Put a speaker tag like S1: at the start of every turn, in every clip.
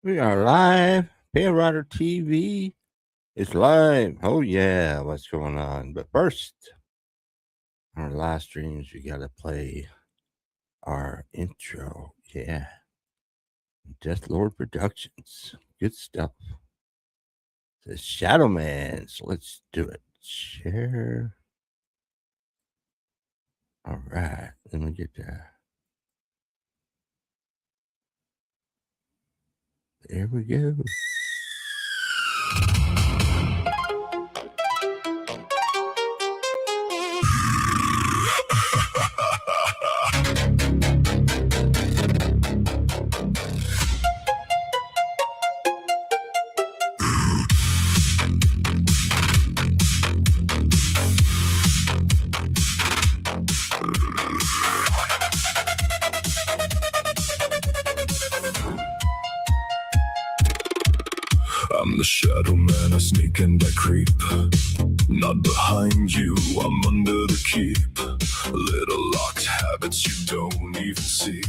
S1: We are live. PaleriderTV is live. Oh, yeah. What's going on? But first, our live streams, we got to play our intro. Yeah. Death Lord Productions. Good stuff. The Shadow Man. So let's do it. Share. All right. Let me get that. There we go.
S2: I'm the shadow man, I sneak and I creep. Not behind you, I'm under the keep. Little locked habits you don't even see.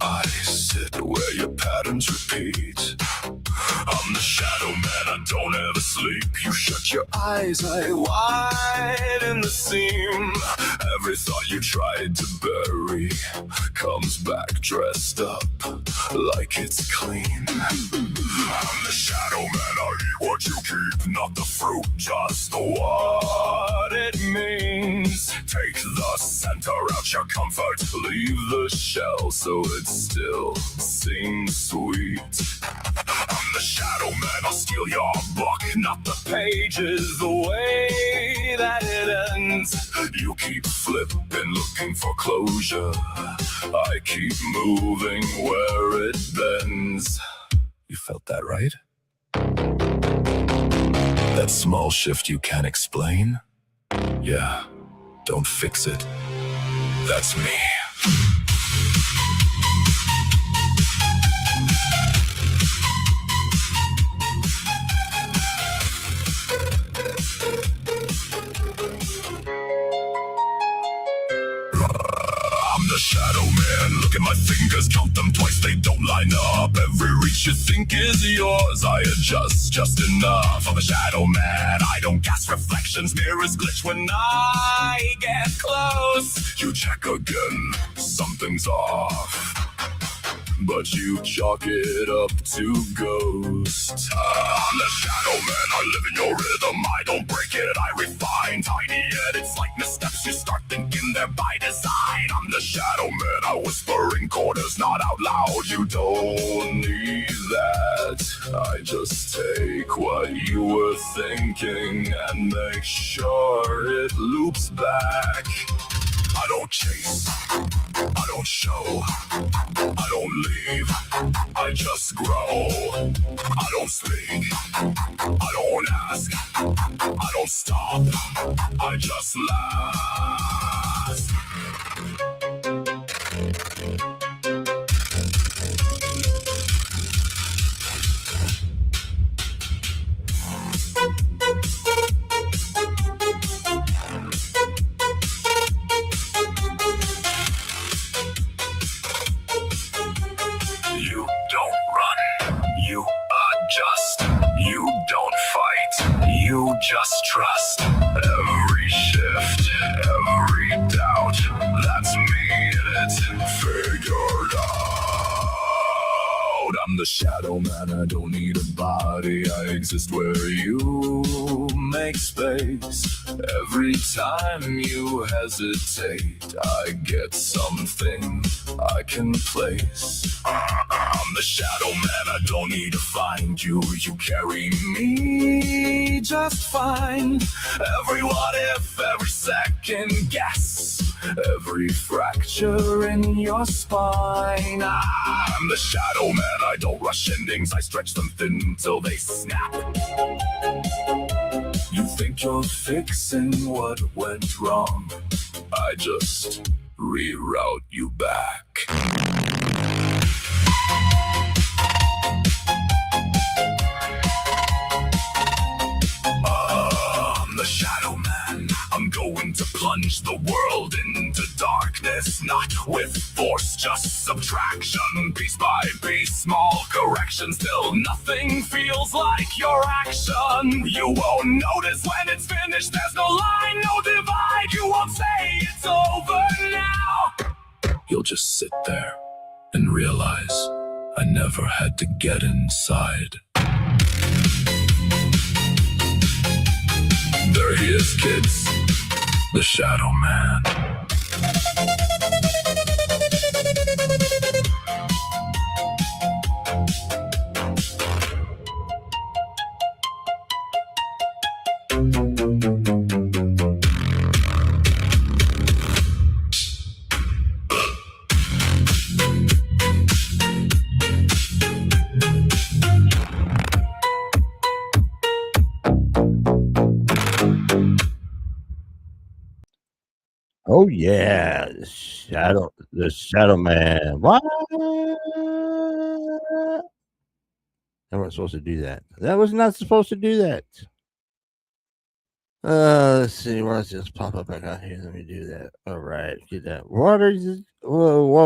S2: I sit where your patterns repeat. I'm the shadow man, I don't ever sleep. You shut your eyes, I widen the seam. Every thought you tried to bury comes back dressed up like it's clean. I'm the shadow man, I eat what you keep. Not the fruit, just what it means. Take the center out your comfort. Leave the shell so it still seems sweet. I'm the shadow man, I'll steal your book. Not the pages, the way that it ends. You keep flipping, looking for closure. I keep moving where it bends. You felt that, right? That small shift you can't explain? Yeah, don't fix it. That's me. I'm the shadow man, look at my fingers, count them twice, they don't line up. Every reach you think is yours, I adjust just enough. I'm a shadow man, I don't cast reflections, mirrors glitch when I get close. You check again, something's off, but you chalk it up to ghost. I'm the shadow man, I live in your rhythm, I don't break it, I refine. Tiny edits like missteps, you start thinking they're by design. I'm the shadow man, I whisper in corners, not out loud. You don't need that, I just take what you were thinking and make sure it loops back. I don't chase, I don't show, I don't leave, I just grow. I don't speak, I don't ask, I don't stop, I just last. You don't run, you adjust, you don't fight, you just trust. Every shift, every doubt, that's me in it, figured out. I'm the shadow man, I don't need a body, I exist where you make space. Every time you hesitate, I get something I can place. I'm the shadow man, I don't need to find you. You carry me just fine. Every what if, every second guess, every fracture in your spine. I'm the shadow man, I don't rush endings, I stretch them thin till they snap. You think you're fixing what went wrong, I just reroute you back. I'm the shadow man, I'm going to plunge the world into darkness, not with force, just subtract. traction. Piece by piece, small corrections. Still nothing feels like your action. You won't notice when it's finished. There's no line, no divide. You won't say it's over now. You'll just sit there and realize I never had to get inside. There he is, kids. The Shadow Man.
S1: Oh yeah, the Shadow Man. What? I wasn't supposed to do that. That was not supposed to do that. Let's see. Why does this pop up back out here? Let me do that. All right, get that. What is? What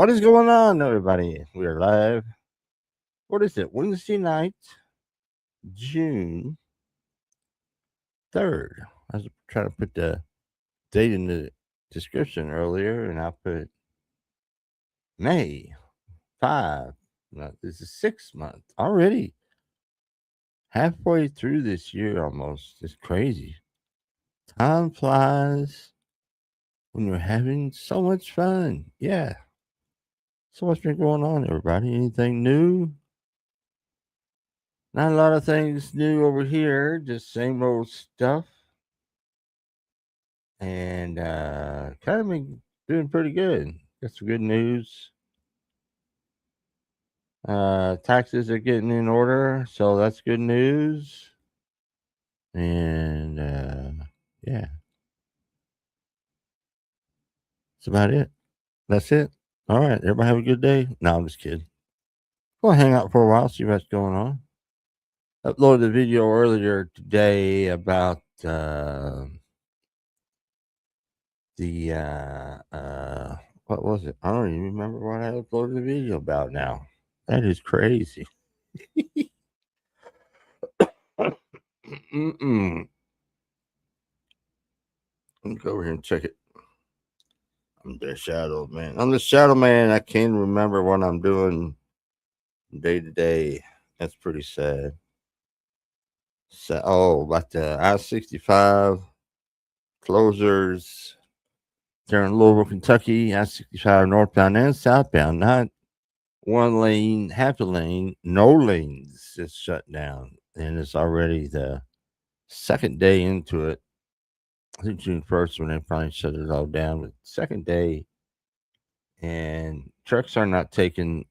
S1: is going on, everybody? We are live. What is it? Wednesday night, June 3rd. I was trying to put the date in the description earlier, and I put May 5. No, this is 6 month already. Halfway through this year almost. It's crazy. Time flies when you're having so much fun. Yeah. So what's been going on, everybody? Anything new? Not a lot of things new over here. Just same old stuff. And kind of been doing pretty good. Got some good news. Taxes are getting in order, so that's good news. And yeah, that's about it. That's it. All right, everybody have a good day. No, I'm just kidding. Go hang out for a while, see what's going on. Uploaded a video earlier today about the what was it? I don't even remember what I uploaded the video about now. That is crazy. Mm-mm. Let me go over here and check it. I'm the Shadow Man. I'm the Shadow Man. I can't remember what I'm doing day to day. That's pretty sad. So, about the I-65 closers there in Louisville, Kentucky. I-65 northbound and southbound. Not one lane, half a lane, no lanes. It's shut down, and it's already the second day into it. I think June 1st when they finally shut it all down. But second day, and trucks are not taking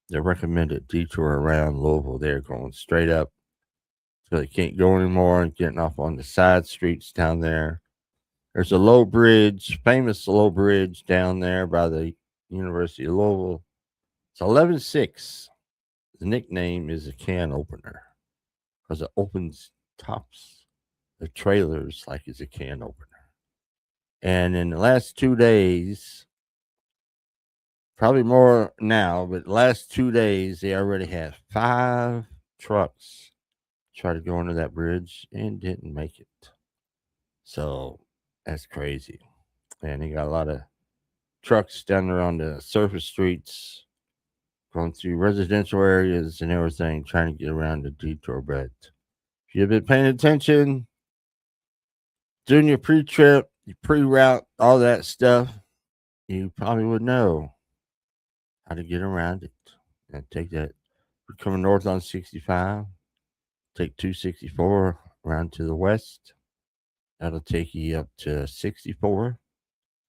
S1: the recommended detour around Louisville. They're going straight up, so they can't go anymore and getting off on the side streets down there. There's a low bridge, famous low bridge down there by the University of Louisville. It's 11-6. The nickname is a can opener because it opens tops of trailers like it's a can opener. And in the last 2 days, probably more now, but the last 2 days, they already had 5 trucks try to go under that bridge and didn't make it. So that's crazy. And they got a lot of trucks down there on the surface streets going through residential areas and everything, trying to get around the detour. But if you've been paying attention, doing your pre-trip, your pre-route, all that stuff, you probably would know how to get around it. And take that, we're coming north on 65, take 264 around to the west. That'll take you up to 64.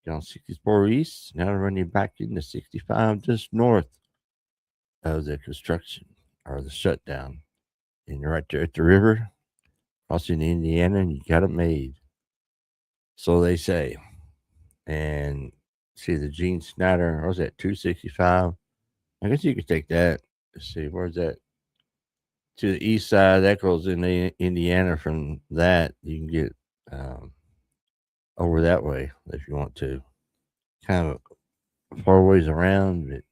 S1: Get on 64 east. Now run you back into 65 just north of the construction or the shutdown. And you're right there at the river, crossing Indiana, and you got it made. So they say. And see the Gene Snyder, what was that, 265? I guess you could take that. Let's see, where's that? To the east side, that goes into Indiana. From that, you can get over that way if you want to. Kind of far ways around, but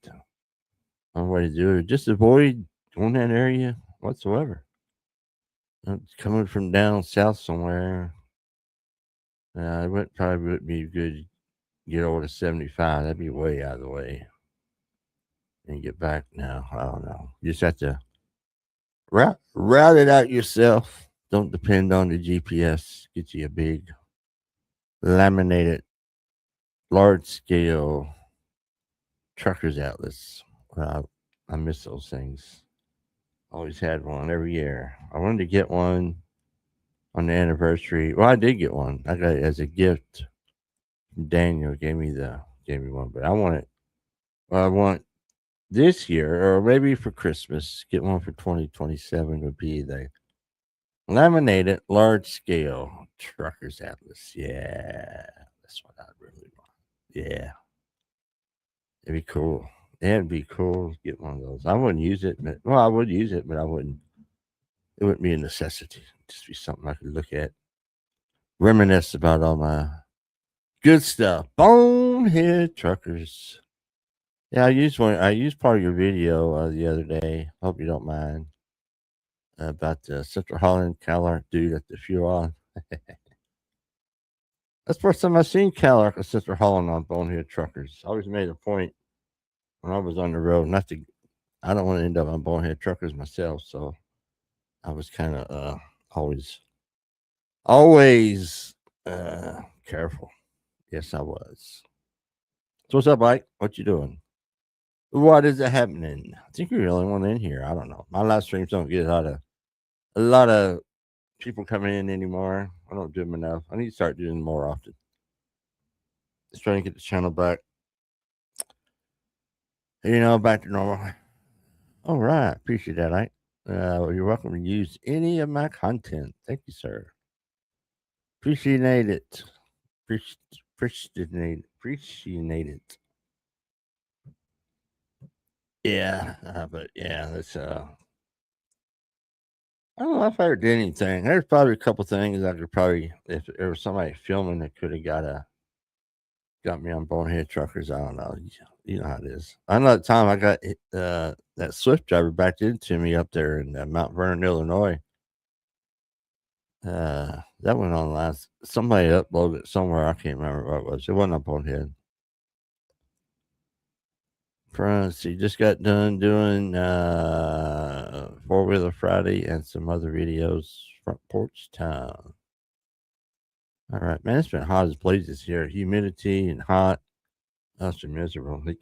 S1: one way to do it, just avoid going that area whatsoever. Coming from down south somewhere, it would probably would be good to get over to 75. That'd be way out of the way. And get back now. I don't know. You just have to route it out yourself. Don't depend on the GPS. Get you a big laminated, large scale truckers outlets. I miss those things. Always had one every year. I wanted to get one on the anniversary. Well, I did get one. I got it as a gift. Daniel gave me one, but I want it. Well, I want this year, or maybe for Christmas, get one for 2027 would be the laminated large scale truckers atlas. Yeah, that's what I really want. Yeah, it'd be cool. It'd be cool to get one of those. I wouldn't use it, but well, I would use it, but I wouldn't. It wouldn't be a necessity. It'd just be something I could look at, reminisce about all my good stuff. Bonehead truckers. Yeah, I used one. I used part of your video the other day. Hope you don't mind about the Central Holland Calark dude at the fuel. That's the first time I've seen Calark or Central Holland on Bonehead Truckers. I always made a point when I was on the road not to. I don't want to end up on Bonehead Truckers myself, so I was kind of always careful. Yes, I was. So what's up, Mike? What you doing? What is happening? I think you're the only one in here. I don't know. My live streams don't get a lot of people coming in anymore. I don't do them enough. I need to start doing them more often. Just trying to get the channel back, back to normal. All right, appreciate that, Ike. You're welcome to use any of my content. Thank you, sir. Appreciate it. Appreciate it. Yeah, but yeah, that's I don't know if I ever did anything. There's probably a couple things I could probably, if there was somebody filming that could have got me on Bonehead Truckers. I don't know. You know how it is. I know the time I got that Swift driver backed into me up there in Mount Vernon, Illinois. That went on last. Somebody uploaded it somewhere. I can't remember what it was. It wasn't on Bonehead. See, just got done doing 4-wheeler Friday and some other videos. Front porch time. All right, man. It's been hot as blazes here. Humidity and hot. That's been miserable. It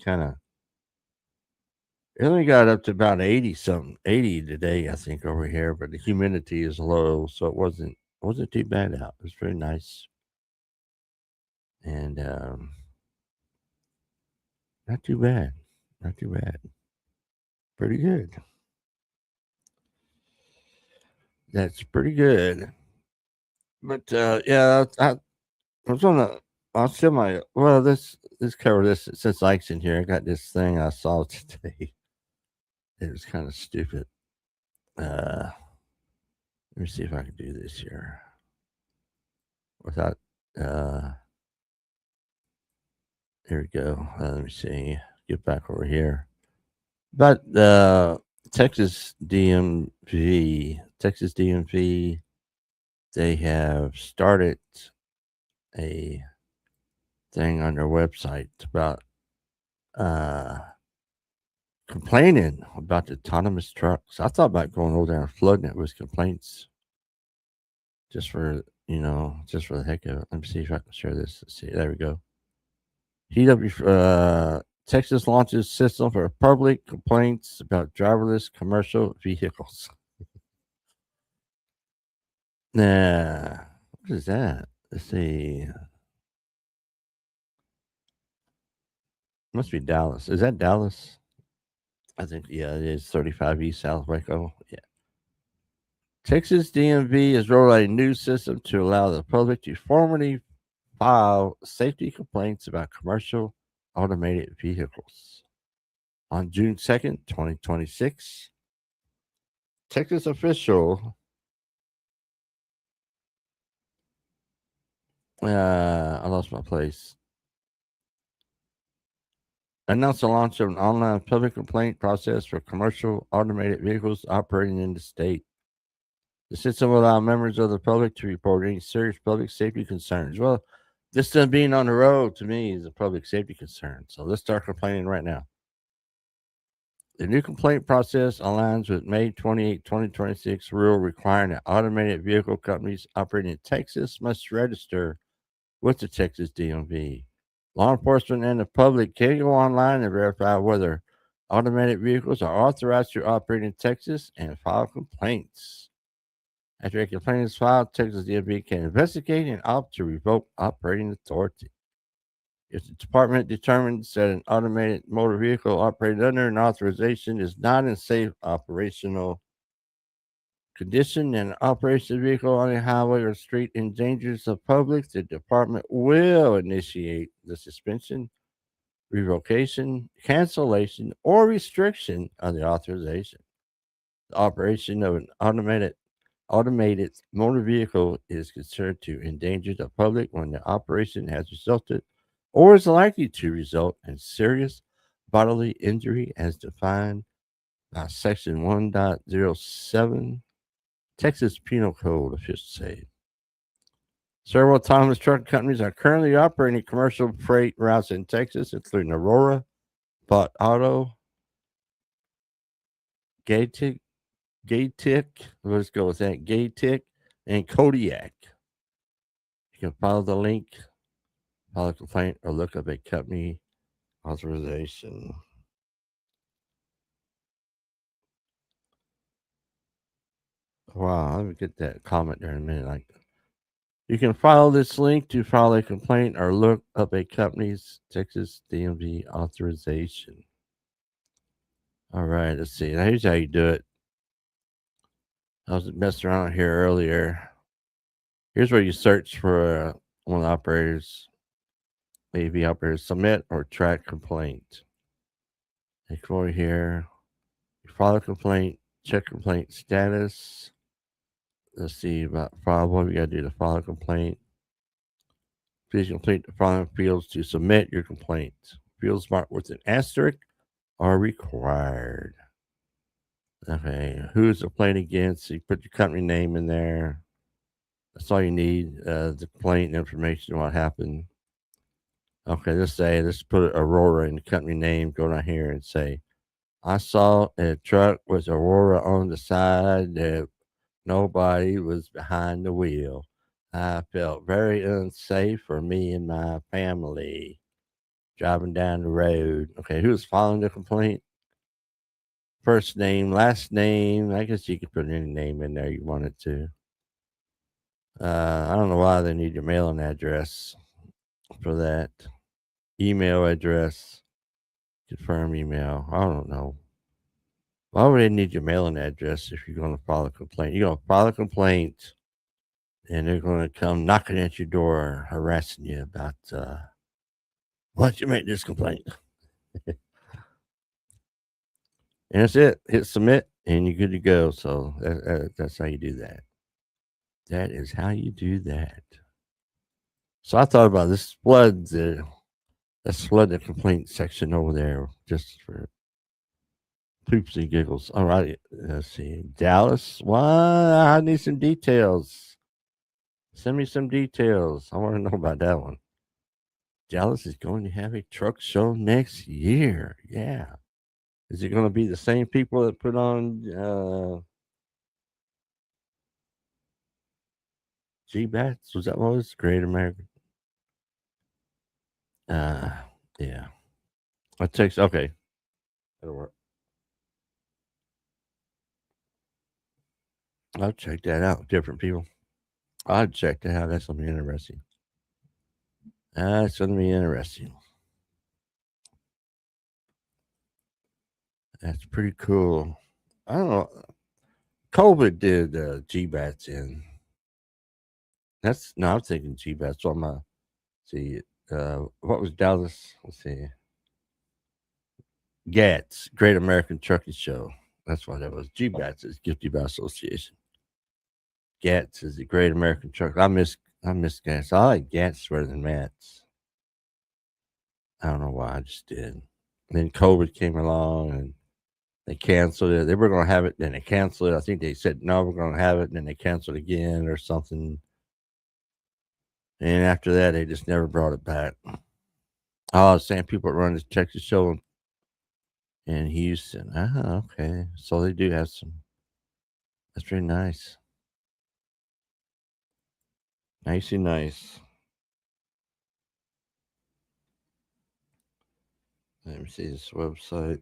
S1: only got up to about 80 something, 80 today, I think, over here, but the humidity is low, so it wasn't too bad out. It was very nice. And not too bad. Not too bad. Pretty good. That's pretty good. But yeah, I was on the I'll still my well this cover this since Ike's in here. I got this thing I saw today. It was kind of stupid. Let me see if I can do this here without. Here we go. Let me see. Get back over here. But Texas DMV, they have started a thing on their website about uh, complaining about the autonomous trucks. I thought about going over there and flooding it with complaints just for the heck of it. Let me see if I can share this. Let's see. There we go. Texas launches system for public complaints about driverless commercial vehicles. Nah, what is that? Let's see. Must be Dallas. Is that Dallas? I think, yeah, it is 35 East South Waco. Yeah. Texas DMV has rolled out a new system to allow the public to formally file safety complaints about commercial automated vehicles. On June 2nd, 2026, Texas official I lost my place. announced the launch of an online public complaint process for commercial automated vehicles operating in the state. The system will allow members of the public to report any serious public safety concerns. Well, just them being on the road to me is a public safety concern. So let's start complaining right now. The new complaint process aligns with May 28, 2026 rule requiring that automated vehicle companies operating in Texas must register with the Texas DMV. Law enforcement and the public can go online and verify whether automated vehicles are authorized to operate in Texas and file complaints. After a complaint is filed, Texas DMV can investigate and opt to revoke operating authority. If the department determines that an automated motor vehicle operated under an authorization is not in safe operational condition and operation of the vehicle on a highway or street endangers the public, the department will initiate the suspension, revocation, cancellation, or restriction of the authorization. The operation of an automated motor vehicle is considered to endanger the public when the operation has resulted or is likely to result in serious bodily injury as defined by Section 1.07 Texas Penal Code, officials say. Several autonomous truck companies are currently operating commercial freight routes in Texas, including Aurora, Bot Auto, Gaytic, let's go with that, Gaytic, and Kodiak. You can follow the link, file a complaint, or look up a company authorization. Wow, let me get that comment there in a minute. Like, you can follow this link to file a complaint or look up a company's Texas DMV authorization. All right, let's see. Now, here's how you do it. I was messing around here earlier. Here's where you search for one of the operators, AV operators, submit or track complaint. You come over here, you file a complaint, check complaint status. Let's see about file. What we got to do to file a complaint? Please complete the following fields to submit your complaint. Fields marked with an asterisk are required. Okay, who's the complaint against? You put your company name in there. That's all you need. The complaint information, what happened. Okay, let's put Aurora in the company name. Go down here and say, I saw a truck with Aurora on the side that nobody was behind the wheel. I felt very unsafe for me and my family driving down the road. Okay, who's filing the complaint? First name, last name. I guess you could put any name in there you wanted to. I don't know why they need your mailing address for that. Email address, confirm email. I don't know. Why would they need your mailing address if you're going to file a complaint? You're going to file a complaint and they're going to come knocking at your door, harassing you about why'd you make this complaint? And that's it. Hit submit and you're good to go. So that's how you do that. That is how you do that. So I thought about this let's flood the complaint section over there just for poops and giggles. All right. Let's see. Dallas. What? I need some details. Send me some details. I want to know about that one. Dallas is going to have a truck show next year. Yeah. Is it going to be the same people that put on G-Bats? Was that what it was? Great American? Yeah. Okay. That'll work. I'll check that out. Different people. I'll check that out. That's going to be interesting. That's going to be interesting. That's pretty cool. I don't know. COVID did G-Bats in. I'm thinking G-Bats. So I'm going to see. What was Dallas? Let's see. GATS, Great American Trucking Show. That's what that was. G-Bats is Guilty by Association. GATS is the Great American Truck. I miss GATS. I like GATS rather than MATS. I don't know why. I just did. then COVID came along and they canceled it. They were going to have it, then they canceled it. I think they said no, we're going to have it, and then they canceled again or something. And after that, they just never brought it back. Oh, same people that run the Texas show in Houston. Ah, okay. So they do have some. That's very nice. Nicey nice. Let me see this website.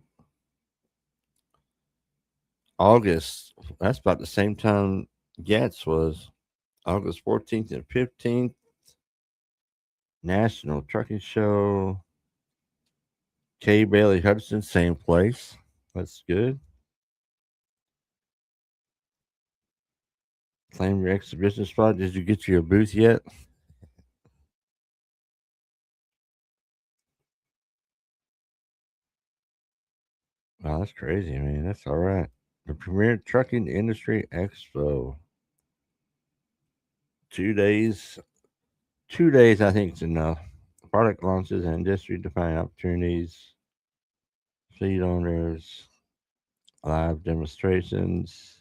S1: August. That's about the same time Gats was. August 14th and 15th. National Trucking Show. Kay Bailey Hudson, same place. That's good. Claim your exhibition spot. Did you get your booth yet? Wow, that's crazy, man. That's all right. The Premier Trucking Industry Expo. 2 days. 2 days, I think, is enough. Product launches and industry defining opportunities. Fleet owners. Live demonstrations.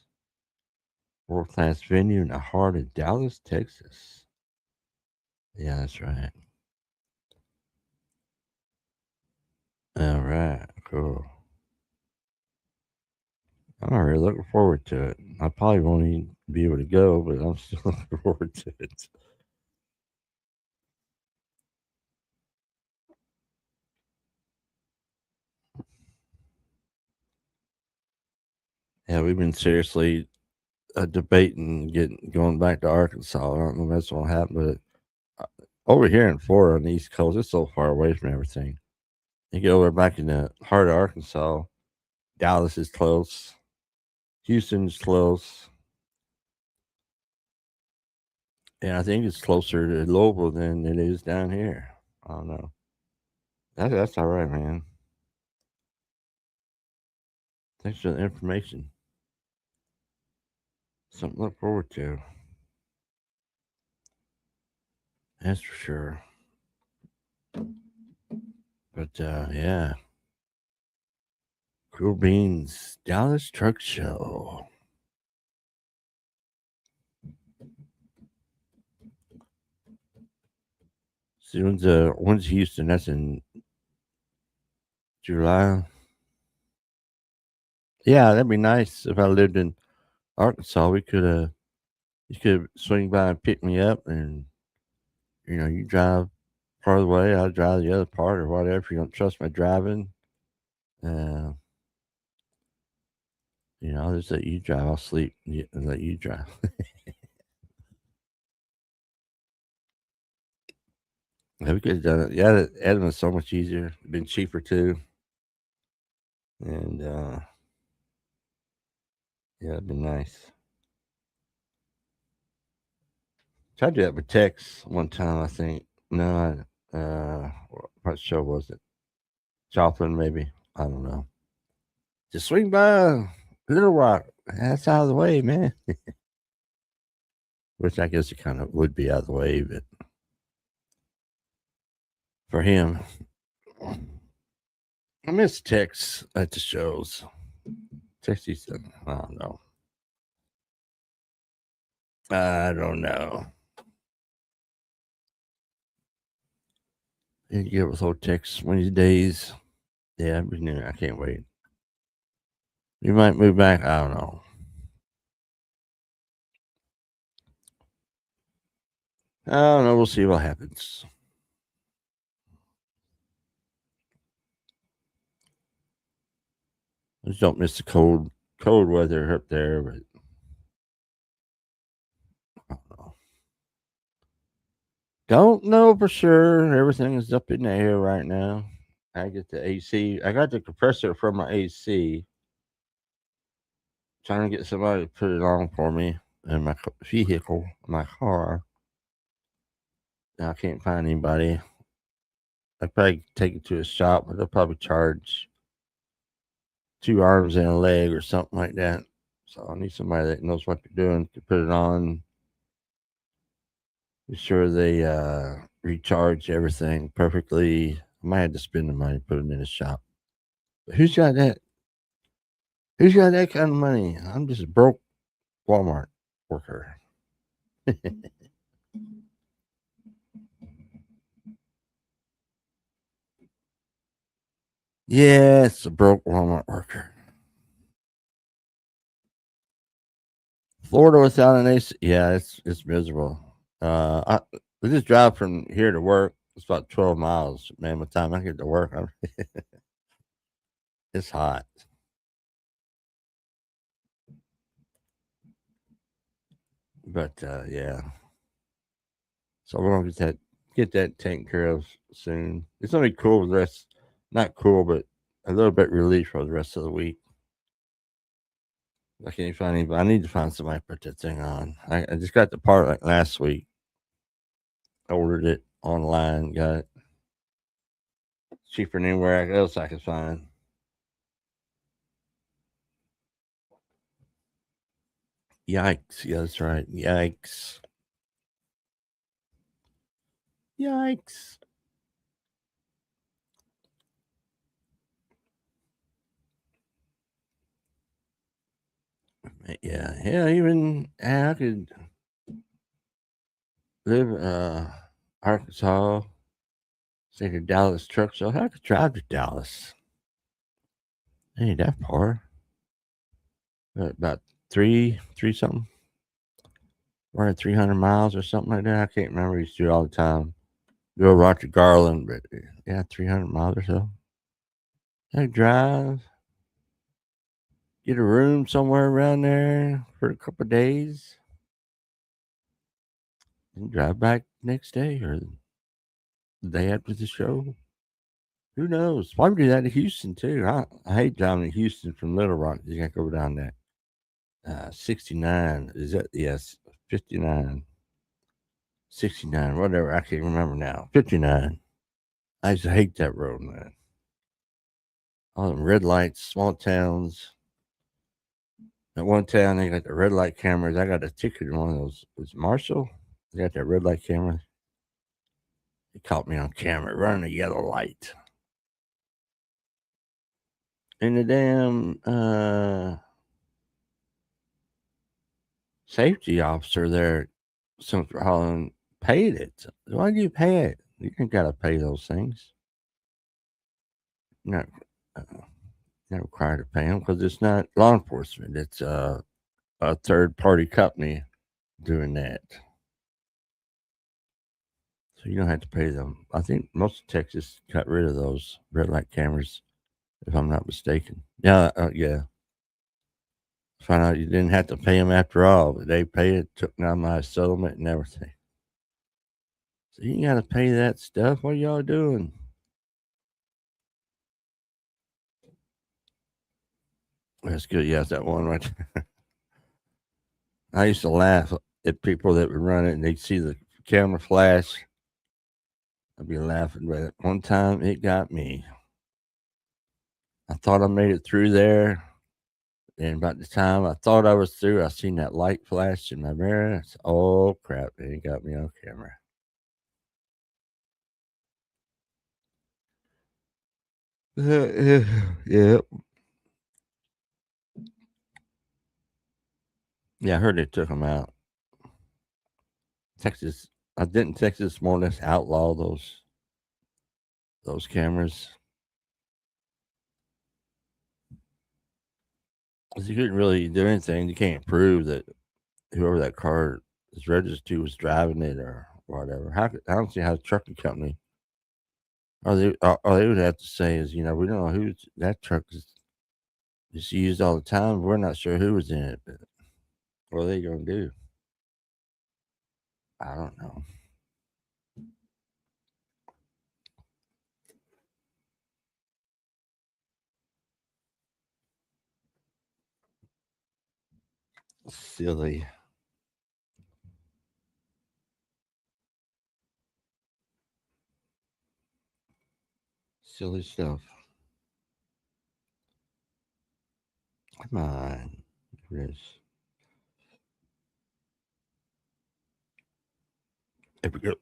S1: World class venue in the heart of Dallas, Texas. Yeah, that's right. All right, cool. I'm already looking forward to it. I probably won't even be able to go, but I'm still looking forward to it. Yeah, we've been seriously debating going back to Arkansas. I don't know if that's gonna happen, but over here in Florida on the East Coast, it's so far away from everything. You get over back in the heart of Arkansas, Dallas is close, Houston's close, and I think it's closer to Louisville than it is down here. I don't know. That's all right, man. Thanks for the information. Something to look forward to. That's for sure. But yeah. Cool Beans Dallas Truck Show. See, when's Houston? That's in July. Yeah, that'd be nice if I lived in Arkansas. You could swing by and pick me up, and you drive part of the way, I'll drive the other part, or whatever. If you don't trust my driving, uh, I'll just let you drive. I'll sleep and let you drive. Yeah, we could have done it. Yeah, Edmund was so much easier. Been cheaper too, and yeah, it'd been nice. Tried to do that with Tex one time, I think. No, what show was it? Joplin, maybe. I don't know. Just swing by Little Rock. That's out of the way, man. Which I guess it kind of would be out of the way, but for him, I miss Tex at the shows. Tex used to, I don't know. I don't know. You get with old Tex one of these days. Yeah, I can't wait. You might move back. I don't know. I don't know. We'll see what happens. I just don't miss the cold weather up there, but I don't know. Don't know for sure. Everything is up in the air right now. I get the AC. I got the compressor from my AC. Trying to get somebody to put it on for me in my vehicle, my car. I can't find anybody. I'd probably take it to a shop, but they'll probably charge 2 arms and a leg or something like that. So I need somebody that knows what they're doing to put it on. Be sure they recharge everything perfectly. I might have to spend the money to put it in a shop. Who's got that? Who's got that kind of money? I'm just a broke Walmart worker. Yes, a broke Walmart worker. Florida without an AC. Yeah, it's miserable. We just drive from here to work. It's about 12 miles. Man, by the time I get to work, it's hot. But yeah, so we're gonna get that taken care of soon. It's gonna be cool for the rest. Not cool, but a little bit relief for the rest of the week. I can't find anybody. I need to find somebody to put that thing on. I just got the part like last week. I ordered it online. Got it cheaper than anywhere else I could find. Yikes! Yeah, that's right. Yikes! Yikes! Yeah, yeah. Even I could live Arkansas, say to Dallas truck show. I could drive to Dallas. Ain't that far. About three something. Or 300 miles or something like that. I can't remember. I used to do it all the time. Go Roger Garland, but yeah, 300 miles or so. I drive, get a room somewhere around there for a couple of days, and drive back next day or the day after the show. Who knows? Probably do that to Houston too. I hate driving to Houston from Little Rock. You got to go down that 69. Is that, yes, 59, 69, whatever. I can't remember now. 59. I just hate that road, man. All them red lights, small towns. At one town, they got the red light cameras. I got a ticket in one of those. It was Marshall. They got that red light camera. It caught me on camera running a yellow light. And the damn safety officer there, Central Holland, paid it. Why do you pay it? You ain't got to pay those things. You're not required to pay them because it's not law enforcement. It's a third party company doing that. So you don't have to pay them. I think most of Texas got rid of those red light cameras, if I'm not mistaken. Yeah, yeah. Found out you didn't have to pay them after all, but they paid it, took down my settlement and everything. So you got to pay that stuff. What y'all doing? That's good. Yeah, that one right there. I used to laugh at people that would run it and they'd see the camera flash. I'd be laughing, but one time it got me. I thought I made it through there. And about the time I thought I was through, I seen that light flash in my mirror. Said, oh crap! It got me on camera. Yeah, yeah. I heard they took them out. Texas, I didn't. Texas more or less outlaw those cameras. 'Cause you couldn't really do anything. You can't prove that whoever that car is registered to was driving it or whatever. I don't see how the trucking company all they would have to say is, we don't know who that truck is used all the time. We're not sure who was in it, but what are they gonna do? I don't know. Silly, silly stuff. Come on, Chris. There we go.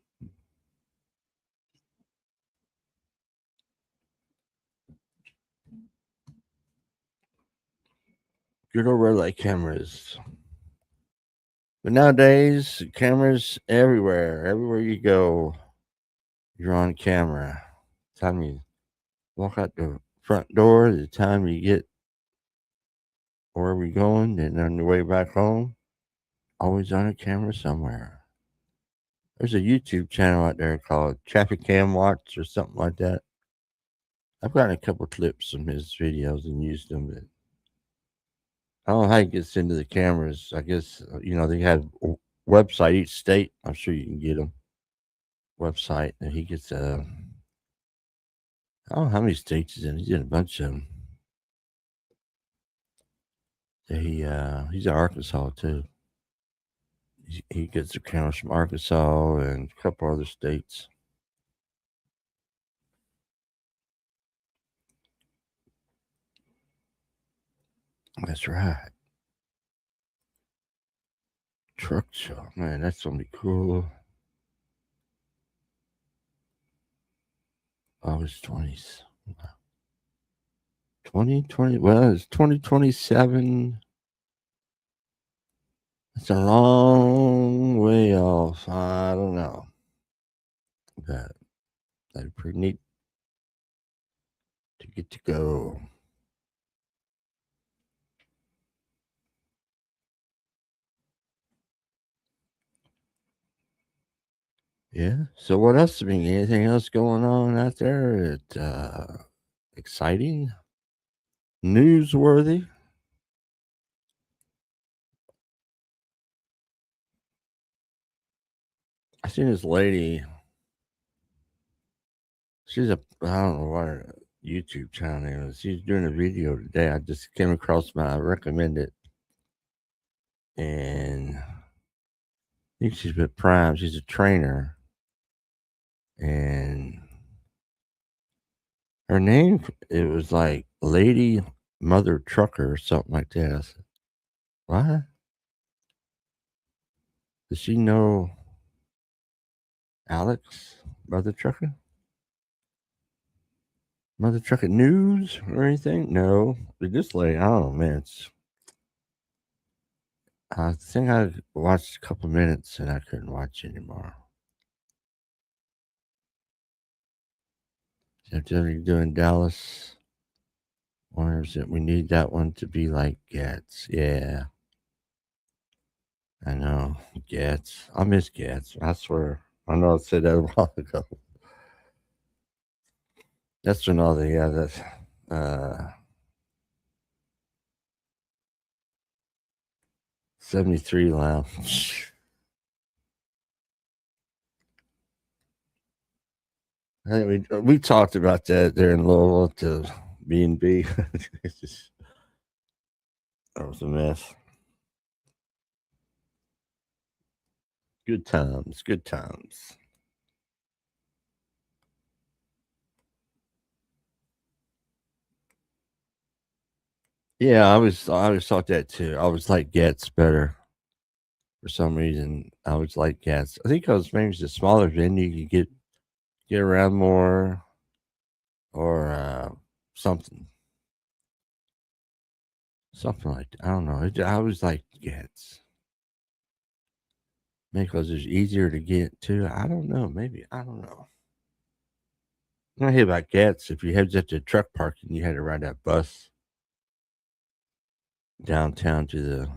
S1: Good old red light cameras. But nowadays, cameras everywhere. Everywhere you go, you're on camera. The time you walk out the front door, the time you get where we're going, and on the way back home, always on a camera somewhere. There's a YouTube channel out there called Traffic Cam Watch or something like that. I've gotten a couple clips from his videos and used them, but I don't know how he gets into the cameras. I guess they have a website each state. I'm sure you can get them website, and he gets I don't know how many states he's in. He's in a bunch of them. He's in Arkansas too. He gets the cameras from Arkansas and a couple other states. That's right. Truck show, man. That's gonna be cool. August 20th. 2020. Well, it's 2027. It's a long way off. I don't know. But that'd be pretty neat to get to go. Yeah. So what else? I mean, anything else going on out there? Exciting, newsworthy. I seen this lady. I don't know what her YouTube channel is. She's doing a video today. I just came across I recommend it. And I think she's with Prime. She's a trainer. And her name, it was like Lady Mother Trucker or something like that. I said, what? Does she know Alex, Mother Trucker? Mother Trucker News or anything? No. But this lady, I don't know, man. I think I watched a couple minutes and I couldn't watch anymore. So they're doing Dallas. Wonders that we need that one to be like Gats. Yeah. I know. Gats. I miss Gats. I swear. I know I said that a while ago. That's another, yeah, that's 73 Lounge. I think we talked about that there in Louisville to B&B. That was a mess. Good times, good times. Yeah, I always thought that too. I was like Gats better for some reason. I was like Gats. I think because maybe it's a smaller venue, you get around more, or something like that. I don't know. I was like Gats. Maybe because it's easier to get to. I don't know. Maybe I don't know. I hear about Gats. If you head up to truck parking, you had to ride that bus downtown to the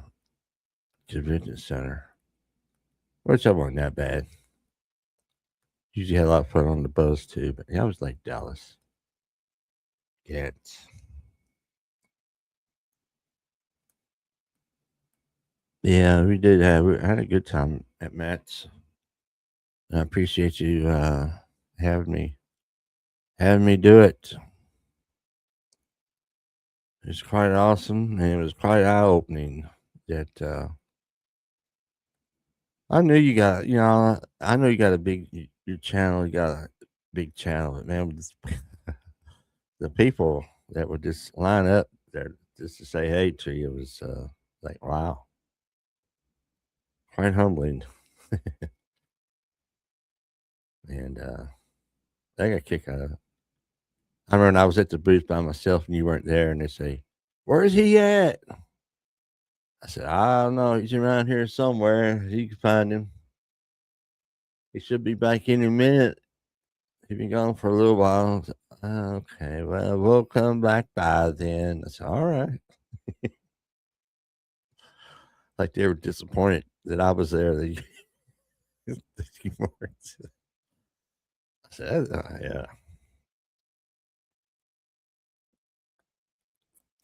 S1: convention center, which I wasn't that bad. Usually had a lot of fun on the bus too, but yeah, I was like Dallas. Gats. Yeah, we had a good time at Matt's. I appreciate you having me do it. It was quite awesome, and it was quite eye opening. That I knew you got, I know you got a big your channel. You got a big channel, but man, the people that would just line up there just to say hey to you was like wow, quite humbling. And I got a kick out of it. I remember I was at the booth by myself and you weren't there, and they say, "Where's he at?" I said, I don't know. He's around here somewhere. You can find him. He should be back any minute. He's been gone for a little while. I said, okay, well, we'll come back by then. I said, all right. Like they were disappointed that I was there. They, they weren't. I said, yeah.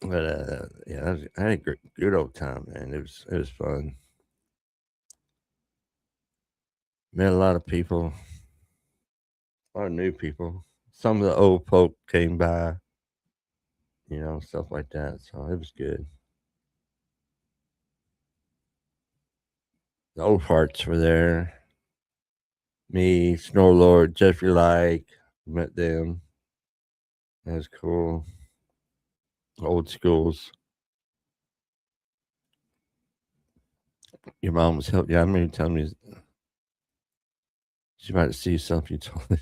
S1: But yeah, I had a good old time, man. It was fun. Met a lot of people, a lot of new people. Some of the old folk came by, stuff like that. So it was good. The old farts were there. Me, Snorlord, Jeffrey Like, met them. That was cool. Old schools. Your mom was helping. Yeah, I remember you telling me she might see something you told me.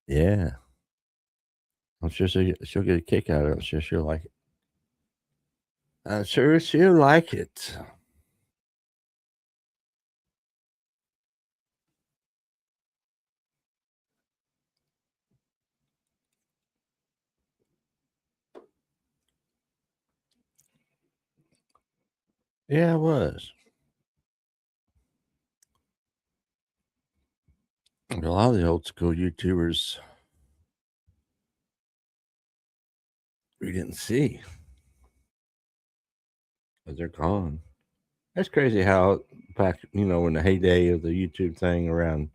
S1: Yeah. I'm sure she'll get a kick out of it. I'm sure she'll like it. I'm sure she'll like it. Yeah, it was. A lot of the old school YouTubers we didn't see. But they're gone. That's crazy how back, in the heyday of the YouTube thing around,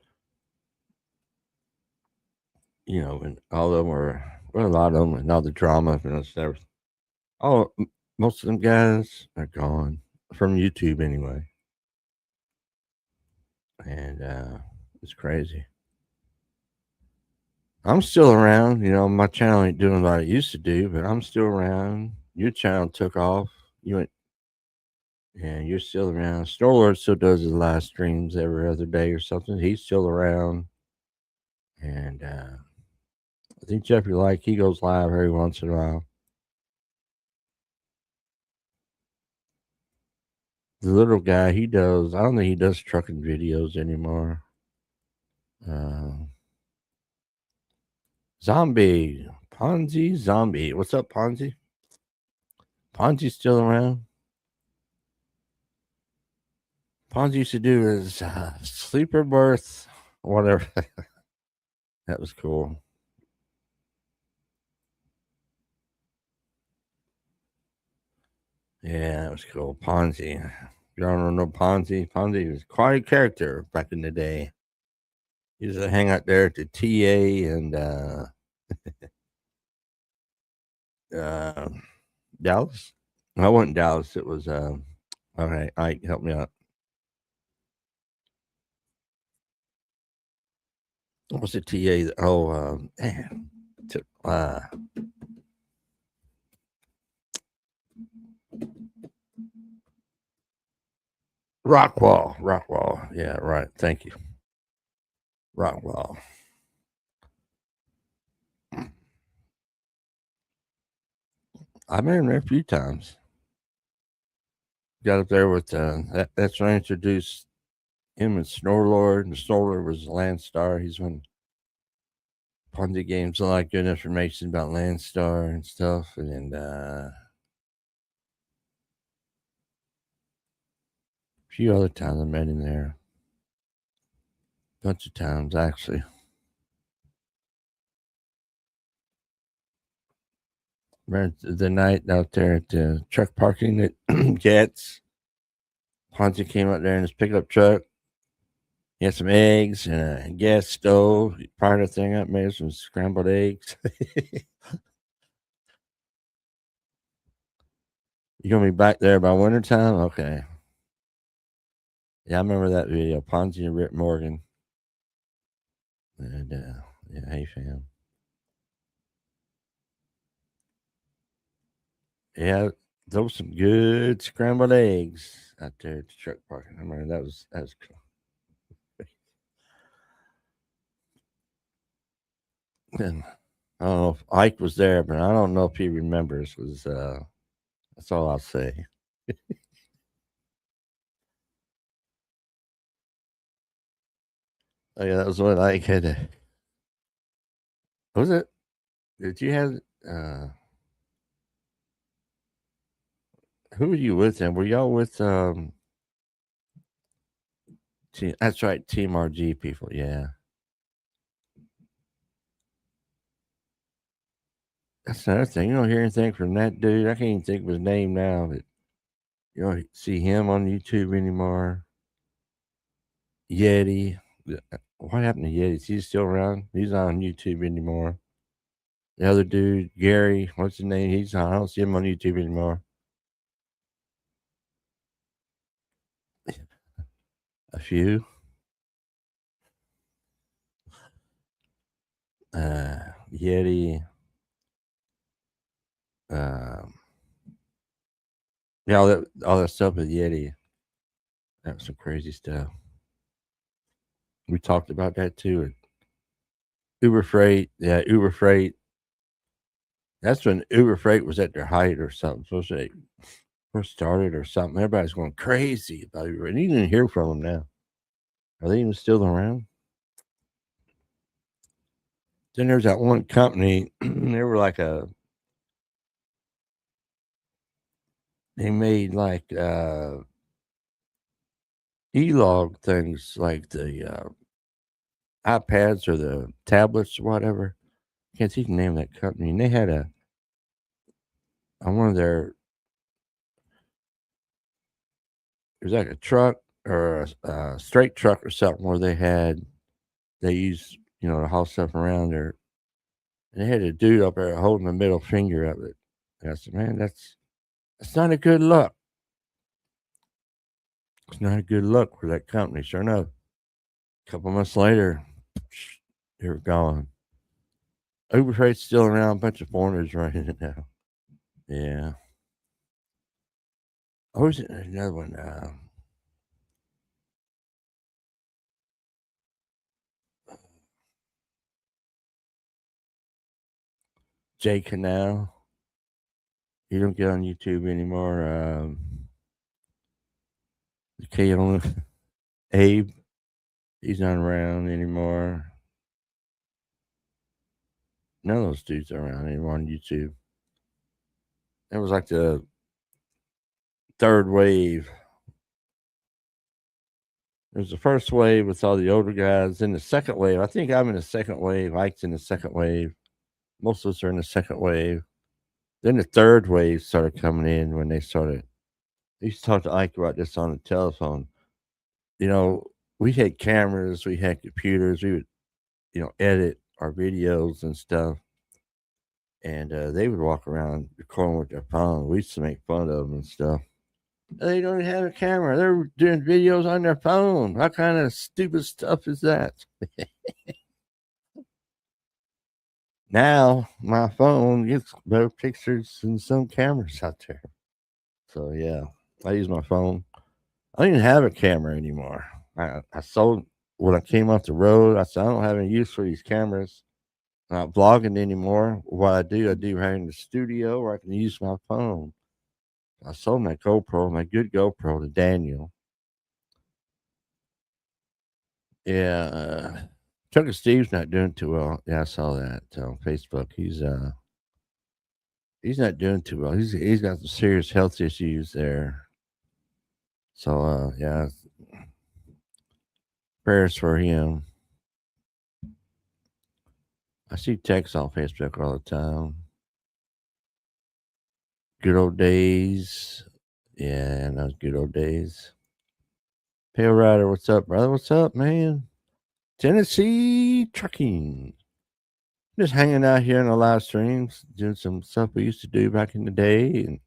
S1: and all of them were, well, a lot of them, and all the drama, stuff. Most of them guys are gone from YouTube anyway. And it's crazy. I'm still around. My channel ain't doing what it used to do, but I'm still around. Your channel took off. You went, and you're still around. Snorlord still does his live streams every other day or something. He's still around. And I think Jeffrey Like, he goes live every once in a while. The little guy, I don't think he does trucking videos anymore. Zombie. Ponzi Zombie. What's up, Ponzi? Ponzi's still around. Ponzi used to do his sleeper berth, whatever. That was cool. Yeah, that was cool. Ponzi. You don't know Ponzi? Ponzi was quite a character back in the day. He used to hang out there at the TA and Dallas. No, it wasn't Dallas. It was okay. Ike, help me out. What was the TA? Oh, man. Rockwall. Yeah, right. Thank you. Rockwall. I've been there a few times. Got up there with that's when I introduced him and Snorlord. And Snorlord was Landstar. He's one Ponzi games. A lot of good information about Landstar and stuff. And a few other times I met him there. A bunch of times, actually. Remember the night out there at the truck parking at Getz? Ponzi came out there in his pickup truck. He had some eggs and a gas stove. He fired the thing up, made some scrambled eggs. You gonna be back there by wintertime? Okay. Yeah, I remember that video. Ponzi and Rick Morgan. And yeah, hey fam. Yeah, those some good scrambled eggs out there at the truck parking. I remember that was cool. And I don't know if Ike was there, but I don't know if he remembers. Was that's all I'll say. Oh, yeah, that was what I had. Was it? Did you have? Uh, who were you with? Then were y'all with? That's right, Team RG people. Yeah, that's another thing. You don't hear anything from that dude. I can't even think of his name now, but you don't see him on YouTube anymore. Yeti. What happened to Yeti? Is he still around? He's not on YouTube anymore. The other dude, Gary, what's his name? He's not. I don't see him on YouTube anymore. A few. Yeti. Um, yeah, all that stuff with Yeti. That was some crazy stuff. We talked about that too. Uber Freight, yeah, Uber Freight. That's when Uber Freight was at their height or something. So they first started or something. Everybody's going crazy about Uber, and you didn't hear from them now. Are they even still around? Then there's that one company. They were like they made like e-log things like the iPads or the tablets or whatever. Can't see the name of that company. And they had on one of their, it was like a truck or a straight truck or something where they used, to haul stuff around there. And they had a dude up there holding the middle finger of it. And I said, man, that's not a good look. It's not a good look for that company. Sure enough, a couple months later, they were gone. Uber Freight's still around. A bunch of foreigners running it now. Yeah. Oh, was it another one? Jay Canal. He don't get on YouTube anymore. The kid on Abe. He's not around anymore. None of those dudes are around anymore on YouTube. It was like the third wave. It was the first wave with all the older guys. Then the second wave, I think I'm in the second wave. Ike's in the second wave. Most of us are in the second wave. Then the third wave started coming in when they started. I used to talk to Ike about this on the telephone. You know, we had cameras, we had computers, we would, edit our videos and stuff. And they would walk around recording with their phone. We used to make fun of them and stuff. They don't even have a camera. They're doing videos on their phone. What kind of stupid stuff is that? Now my phone gets better pictures than some cameras out there. So yeah, I use my phone. I don't even have a camera anymore. I sold when I came off the road. I said I don't have any use for these cameras. I'm not vlogging anymore. What I do right in the studio where I can use my phone. I sold my GoPro, my good GoPro to Daniel. Yeah, Chuck and Steve's not doing too well. Yeah, I saw that on Facebook. He's not doing too well. He's got some serious health issues there. So yeah, prayers for him. I see texts on Facebook all the time. Good old days. Yeah, those good old days. Pale Rider, what's up, brother? What's up, man? Tennessee trucking. Just hanging out here in the live streams, doing some stuff we used to do back in the day. And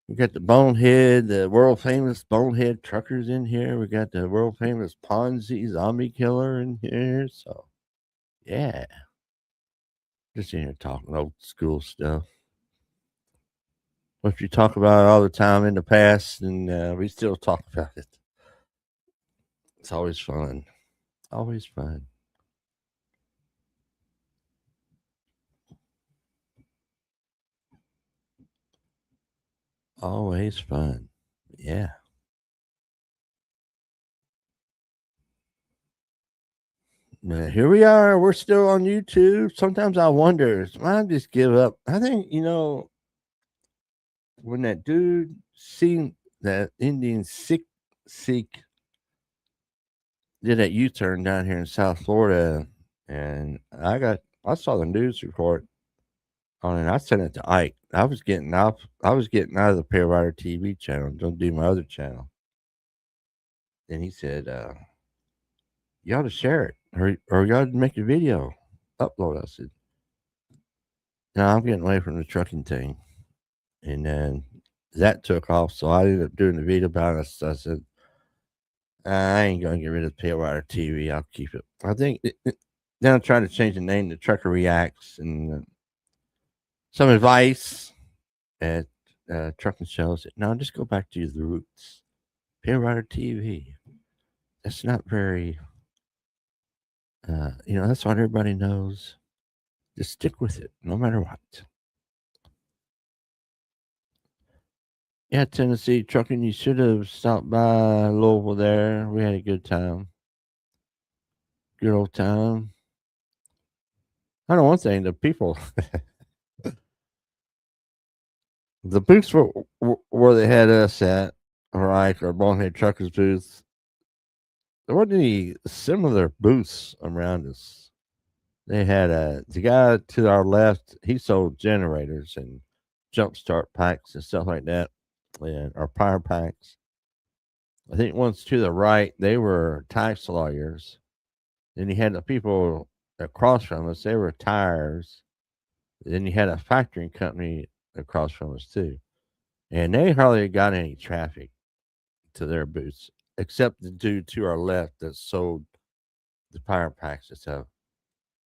S1: we got the Bonehead, the world famous Bonehead truckers in here. We got the world famous Ponzi zombie killer in here. So, yeah, just in here talking old school stuff. What you talk about all the time in the past, and we still talk about it. It's always fun. Always fun. Always fun. Yeah. Here we are. We're still on YouTube. Sometimes I wonder, I just give up. I think, when that dude seen that Indian Sikh did that U-turn down here in South Florida, and I saw the news report on it. I sent it to Ike. I was getting out. I was getting out of the PaleriderTV channel. Don't do my other channel. And he said, "You ought to share it, or you ought to make a video, upload." I said, "No, I'm getting away from the trucking thing." And then that took off, so I ended up doing the video about it. So I said, I ain't gonna get rid of PaleriderTV. I'll keep it. I think then I'm trying to change the name to Trucker Reacts and some advice at trucking shows. No, just go back to the roots. PaleriderTV. That's not very. That's what everybody knows. Just stick with it, no matter what. Yeah, Tennessee trucking. You should have stopped by Louisville there. We had a good time. Good old time. I know one thing: the people, the booths where they had us at, or Bonehead Truckers booth, there wasn't any similar booths around us. They had the guy to our left. He sold generators and jump start packs and stuff like that, and our power packs. I think ones to the right, they were tax lawyers. Then you had the people across from us. They were tires. Then you had a factoring company across from us too, and they hardly got any traffic to their booths, except the dude to our left that sold the power packs and stuff.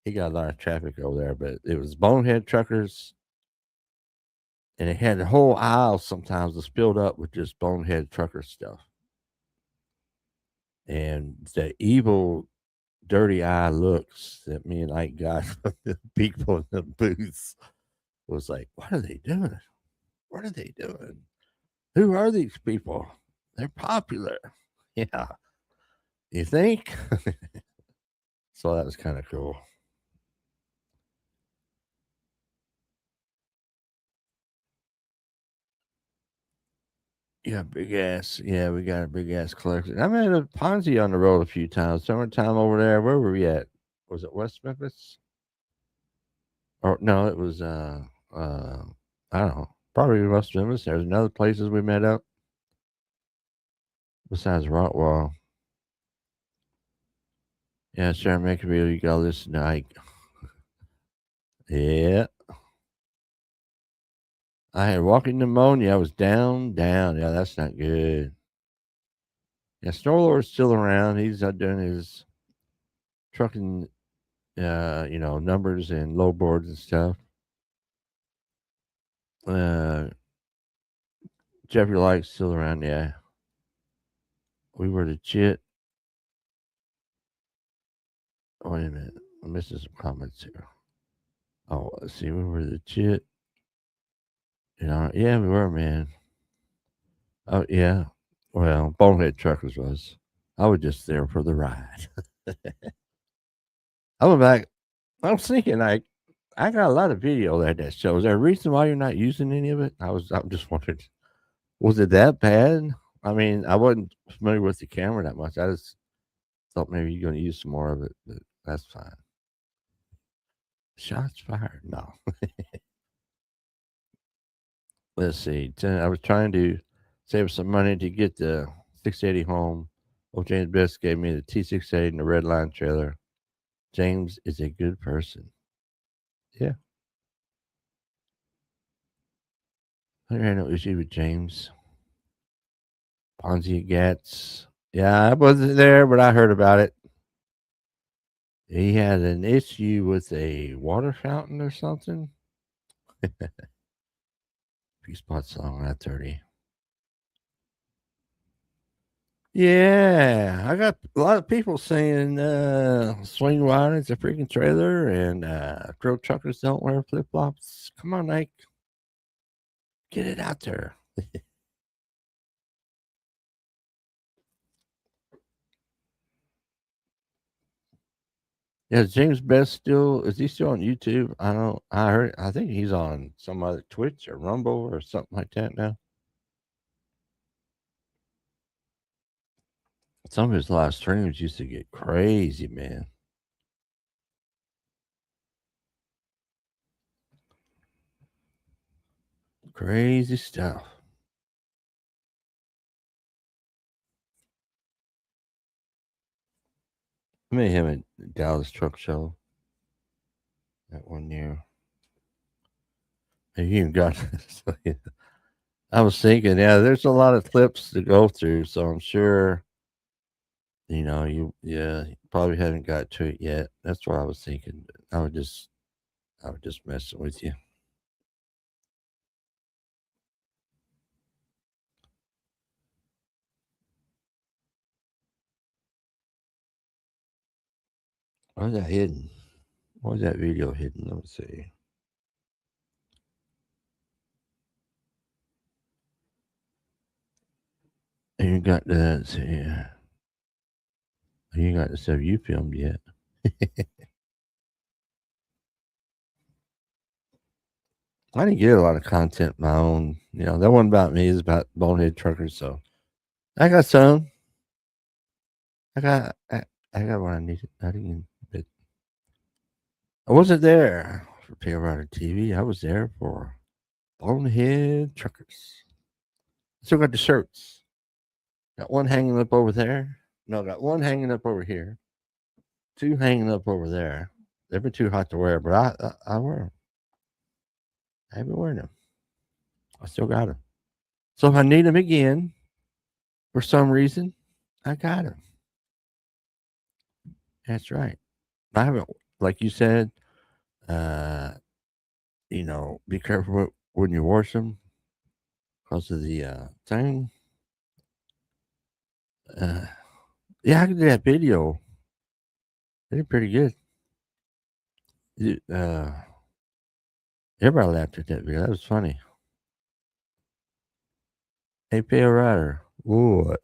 S1: He got a lot of traffic over there, but it was Bonehead Truckers, and it had the whole aisle sometimes was filled up with just Bonehead Trucker stuff. And the evil, dirty eye looks that me and Ike got from the people in the booths was like, what are they doing? What are they doing? Who are these people? They're popular. Yeah. You think? So that was kind of cool. Yeah, big ass. Yeah, we got a big ass collection. I met a Ponzi on the road a few times. Summertime over there. Where were we at? Was it West Memphis? Or no, it was I don't know. Probably West Memphis. There's another places we met up besides Rockwall. Yeah, Sharon McAvee, you gotta listen to Ike. Yeah. I had walking pneumonia. I was down. Yeah, that's not good. Yeah, Snowlord's still around. He's doing his trucking, numbers and low boards and stuff. Jeffrey Light's still around. Yeah, we were the chit. Oh, wait a minute, I'm missing some comments here. Oh, let's see, we were the chit. Yeah, we were, man. Oh yeah. Well, Bonehead Truckers was. I was just there for the ride. I went back. I was thinking, I got a lot of video that shows. Is there a reason why you're not using any of it? I'm just wondering, was it that bad? I mean, I wasn't familiar with the camera that much. I just thought maybe you're going to use some more of it, but that's fine. Shots fired? No. Let's see. I was trying to save some money to get the 680 home. Old James Best gave me the T680 and the red line trailer. James is a good person. Yeah. I had no issue with James. Ponzi Gats. Yeah, I wasn't there, but I heard about it. He had an issue with a water fountain or something. Few spots along that 30. Yeah, I got a lot of people saying swing wide is a freaking trailer and drill truckers don't wear flip flops. Come on, Nike. Get it out there. Yeah, James Best still is he still on YouTube? I don't. I heard. I think he's on some other Twitch or Rumble or something like that now. Some of his live streams used to get crazy, man. Crazy stuff. I met him at Dallas Truck Show that one year. And he even got. So, yeah. I was thinking, yeah, there's a lot of clips to go through, so I'm sure, you probably haven't got to it yet. That's what I was thinking. I was just messing with you. Why was that hidden? Why was that video hidden? Let me see. And you got that. See, you got the stuff you filmed yet. I didn't get a lot of content my own. That one about me is about bonehead truckers. So I got some. I got what I needed. I didn't, but I wasn't there for PaleriderTV. I was there for bonehead truckers. Still got the shirts. Got one hanging up over there. No, got one hanging up over here. Two hanging up over there. They've been too hot to wear, but I wear them. I've been wearing them. I still got them. So if I need them again for some reason, I got them. That's right. I haven't, like you said, uh, be careful when you wash them because of the thing. Uh, yeah, I did that video. They did pretty good. Everybody laughed at that video. That was funny. Hey, Pale Rider. What?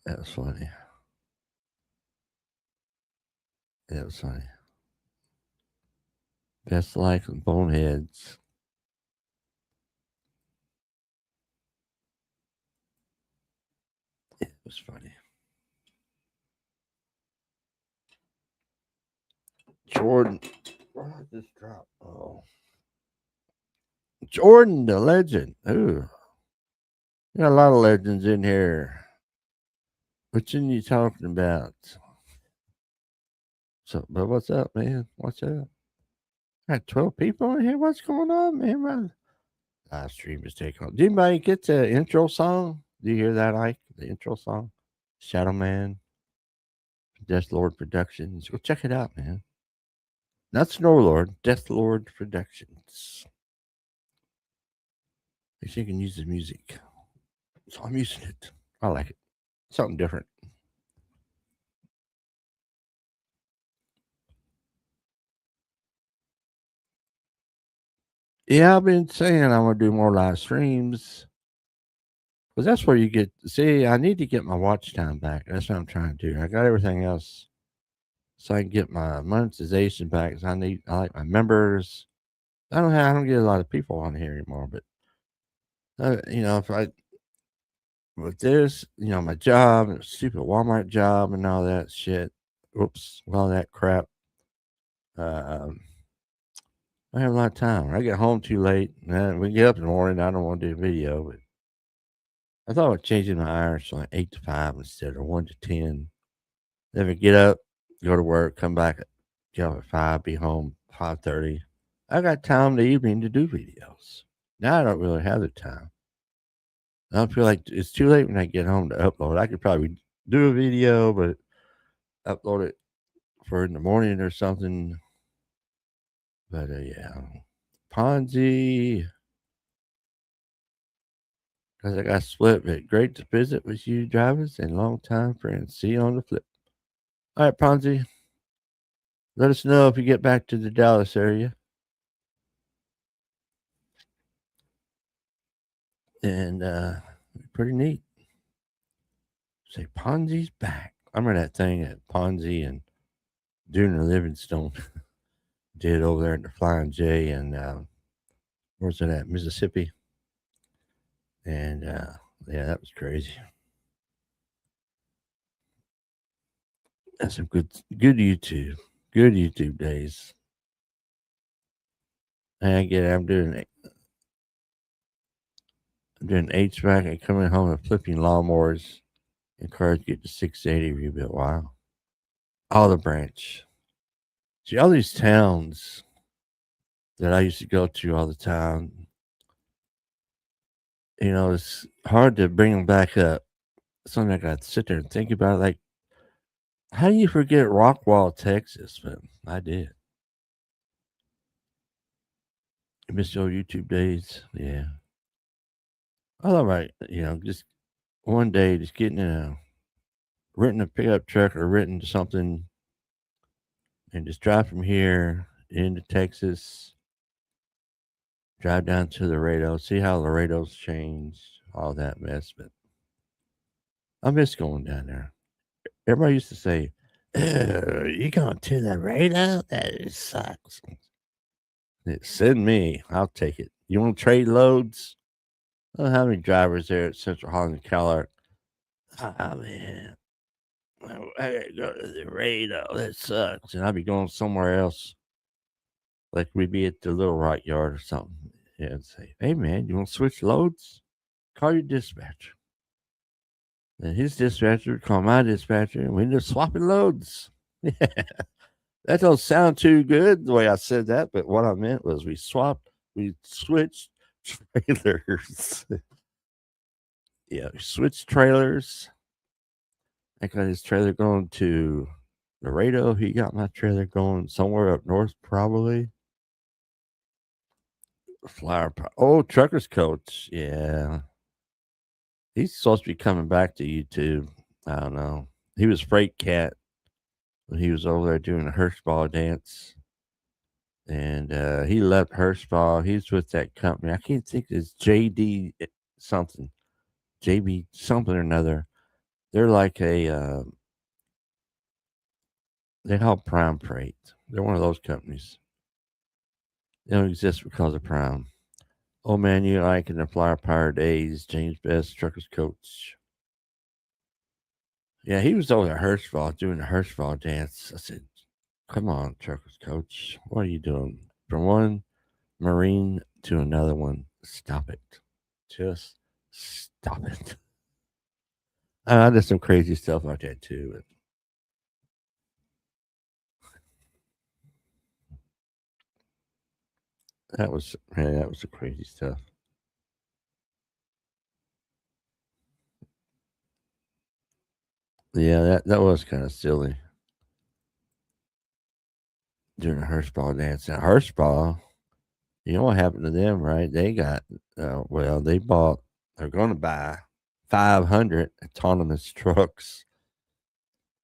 S1: That was funny. That was funny. Best like boneheads. It was funny. Jordan. Where did this drop? Oh. Jordan, the legend. Ooh. Got a lot of legends in here. Which one you talking about? So, but what's up, man? What's up? Got 12 people in here. What's going on, man? My live stream is taking off. Did anybody get the intro song? Do you hear that, Ike? The intro song? Shadow Man, Death Lord Productions. Go check it out, man. Not Snow Lord, Death Lord Productions. They think you can use the music. So I'm using it. I like it. Something different. Yeah, I've been saying I'm gonna do more live streams. Because that's where you get see, I need to get my watch time back. That's what I'm trying to do. I got everything else. So I can get my monetization back. I like my members. I don't get a lot of people on here anymore, but if I with this, my job, stupid Walmart job and all that shit. Oops, all that crap. Um, I have a lot of time. When I get home too late, and we get up in the morning. I don't want to do a video, but I thought about changing my hours to like 8 to 5 instead of 1 to 10. Then we get up, go to work, come back, get off at 5, be home 5:30. I got time in the evening to do videos. Now I don't really have the time. I don't feel like it's too late when I get home to upload. I could probably do a video, but upload it for in the morning or something. But yeah, Ponzi. Because I got split, but great to visit with you, drivers, and longtime friends. See you on the flip. All right, Ponzi. Let us know if you get back to the Dallas area. And pretty neat. Say Ponzi's back. I remember that thing that Ponzi and Junior Livingstone did over there at the Flying J, and where's it at? Mississippi. And yeah, that was crazy. That's some good YouTube days. And I get it, I'm doing HVAC and coming home and flipping lawnmowers, and cars get to 680 rebuilt. Wow. Olive Branch. See, all these towns that I used to go to all the time, it's hard to bring them back up. Something I got to sit there and think about. Like, how do you forget Rockwall, Texas? But I did. You miss your YouTube days? Yeah. I love just one day just getting renting a pickup truck or renting something and just drive from here into Texas, drive down to Laredo, see how Laredo's changed, all that mess. But I miss going down there. Everybody used to say, you going to Laredo? That sucks. Send me. I'll take it. You want to trade loads? I don't know how many drivers there at Central Holland, California. Oh, man. I gotta go to Laredo. That sucks. And I'll be going somewhere else. Like we'd be at the Little Rock Yard or something. Yeah, and say, hey, man, you want to switch loads? Call your dispatcher. And his dispatcher would call my dispatcher, and we ended up swapping loads. Yeah. That don't sound too good the way I said that, but what I meant was we switched trailers. Yeah, we switched trailers. I got his trailer going to Laredo. He got my trailer going somewhere up north, probably. Trucker's Coach. Yeah. He's supposed to be coming back to YouTube. I don't know. He was Freight Cat when he was over there doing the Hirschball dance. And he left Hirschball. He's with that company. I can't think it's JD something. JB something or another. They're like they help Prime Freight. They're one of those companies. They don't exist because of Prime. Oh man, you like in the Flyer Power Days, James Best, Trucker's Coach. Yeah, he was over at Hirschball doing the Hirschball dance. I said, come on, Trucker's Coach. What are you doing? From one Marine to another one. Stop it. Just stop it. I did some crazy stuff like that too. But that was the crazy stuff. Yeah, that was kind of silly. Doing a Hirschball dance. Now Hirschball, you know what happened to them, right? They got they're going to buy 500 autonomous trucks,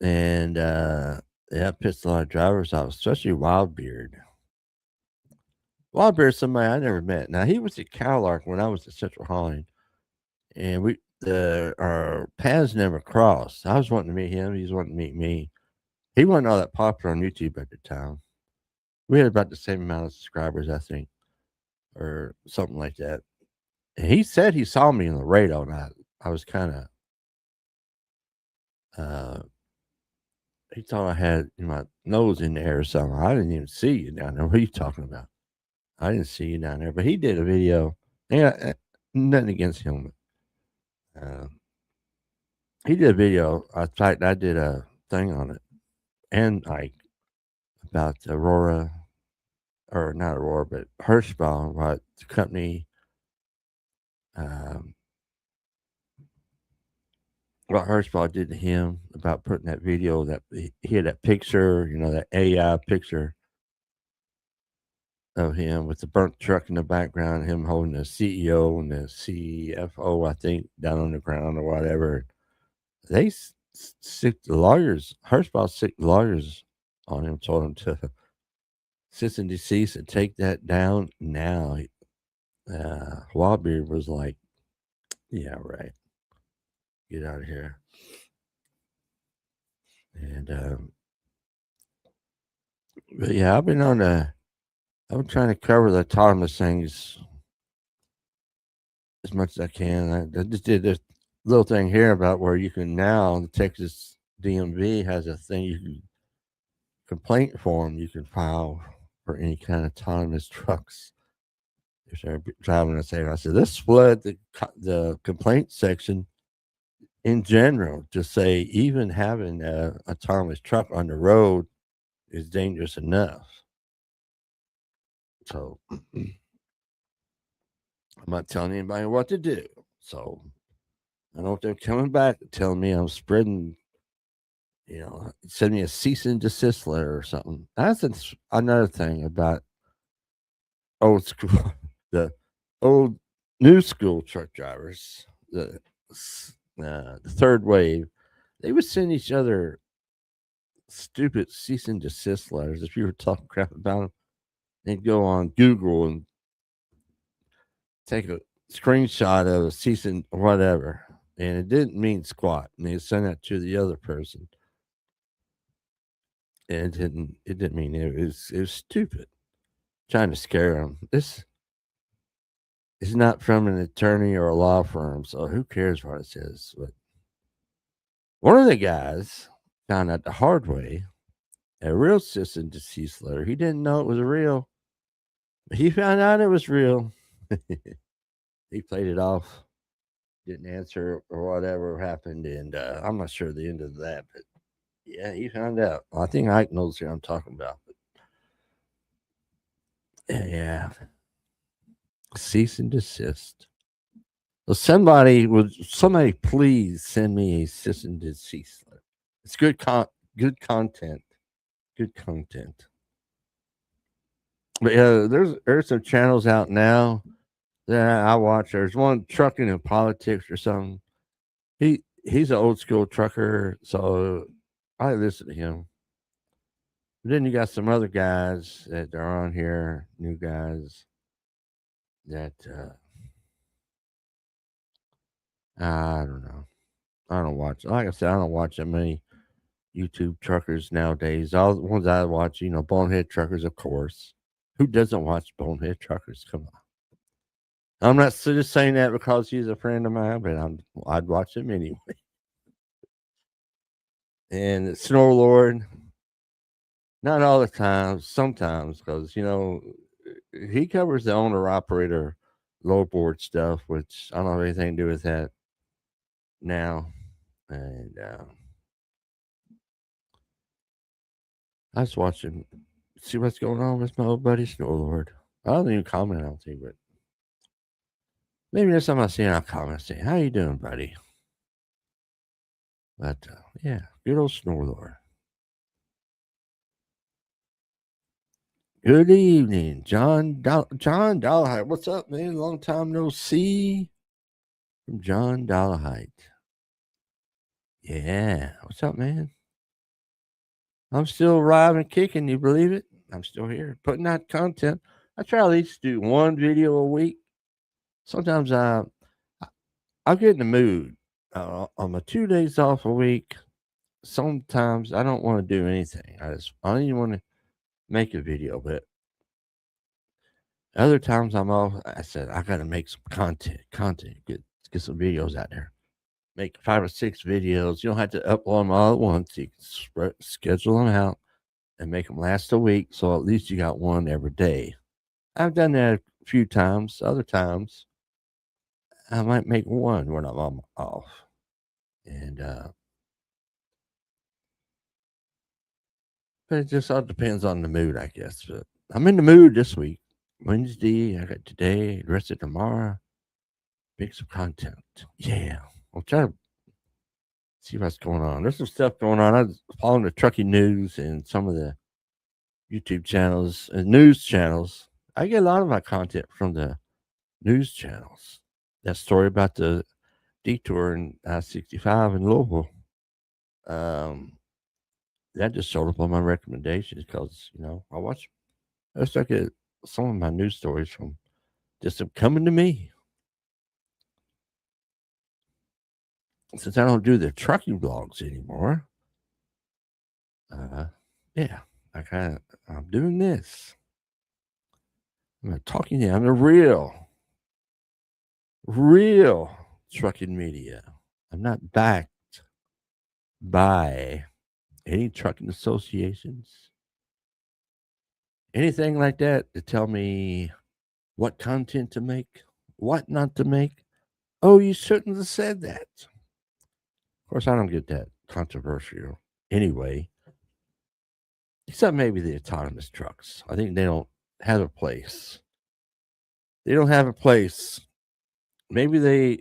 S1: and that pissed a lot of drivers off, especially Wildbeard. Wildbeard's somebody I never met. Now he was at Cowlark when I was at Central Holland, and our paths never crossed. I was wanting to meet him. He was wanting to meet me. He wasn't all that popular on YouTube at the time. We had about the same amount of subscribers, I think, or something like that. And he said he saw me in Laredo, and I was kind of he thought I had my nose in the air or something. I didn't even see you down there. What are you talking about? I didn't see you down there. But he did a video. Yeah, nothing against him. He did a video. In fact, I did a thing on it, and like about Aurora, or not Aurora, but Hirschball, what the company, what Hirschball did to him about putting that video that he had that picture, that AI picture of him with the burnt truck in the background, him holding the CEO and the CFO, I think, down on the ground or whatever. They sick the lawyers, Hirschball sick lawyers on him, told him to cease and desist and take that down now. Wildbeard was like, yeah, right. Get out of here. And but yeah, I've been I'm trying to cover the autonomous things as much as I can. I just did this little thing here about where you can now, the Texas DMV has a thing you can complaint form you can file for any kind of autonomous trucks if they're driving a thing. I said, let's flood the complaint section in general to say even having a autonomous truck on the road is dangerous enough. So I'm not telling anybody what to do. So I know if they're coming back telling me I'm spreading, send me a cease and desist letter or something. That's another thing about old school, the old new school truck drivers, the third wave. They would send each other stupid cease and desist letters if you were talking crap about them. They'd go on Google and take a screenshot of a cease and whatever, and it didn't mean squat. And they'd send that to the other person, and it didn't mean it was stupid. Trying to scare them. This is not from an attorney or a law firm, so who cares what it says? But one of the guys found out the hard way a real cease and desist letter. He didn't know it was real. He found out it was real. He played it off, didn't answer or whatever happened, and I'm not sure the end of that, but yeah, he found out. I think Ike knows who I'm talking about. But yeah, cease and desist. So somebody please send me a cease and desist letter. It's good content. Good content. But yeah, there's some channels out now that I watch. There's one trucking and politics or something. He's an old school trucker, so I listen to him. But then you got some other guys that are on here, new guys that I don't know. I don't watch. Like I said, I don't watch that many YouTube truckers nowadays. All the ones I watch, bonehead truckers, of course. Who doesn't watch bonehead truckers? Come on. I'm not just saying that because he's a friend of mine, but I'd watch him anyway. And Snore Lord, not all the time, sometimes, because he covers the owner operator low board stuff, which I don't have anything to do with that now. And I was watching, see what's going on with my old buddy Snore Lord. I don't even comment on it, but maybe next time I see him, I'll comment say, "How you doing, buddy?" But yeah, good old Snore Lord. Good evening, John Dollahite. What's up, man? Long time no see. From John Dollahite. Yeah, what's up, man? I'm still alive and kicking. You believe it? I'm still here, putting out content. I try at least do one video a week. Sometimes I'll get in the mood. On my 2 days off a week, sometimes I don't want to do anything. I don't even want to make a video, but other times I'm off. I said I got to make some content, get some videos out there. Make 5 or 6 videos. You don't have to upload them all at once. You can schedule them out and make them last a week. So at least you got one every day. I've done that a few times. Other times, I might make one when I'm off. And but it just all depends on the mood, I guess. But I'm in the mood this week. Wednesday, I got today, the rest of tomorrow. Make some content. Yeah. I'll try to see what's going on. There's some stuff going on. I was following the trucking news and some of the YouTube channels and news channels. I get a lot of my content from the news channels. That story about the detour in I-65 in Louisville. That just showed up on my recommendations because I start get some of my news stories from just them coming to me. Since I don't do the trucking vlogs anymore, Yeah, I'm doing this. I'm talking to you. I'm a real trucking media. I'm not backed by any trucking associations, anything like that to tell me what content to make, what not to make. Oh, you shouldn't have said that. Of course, I don't get that controversial anyway, except maybe the autonomous trucks. I think they don't have a place. They don't have a place. Maybe they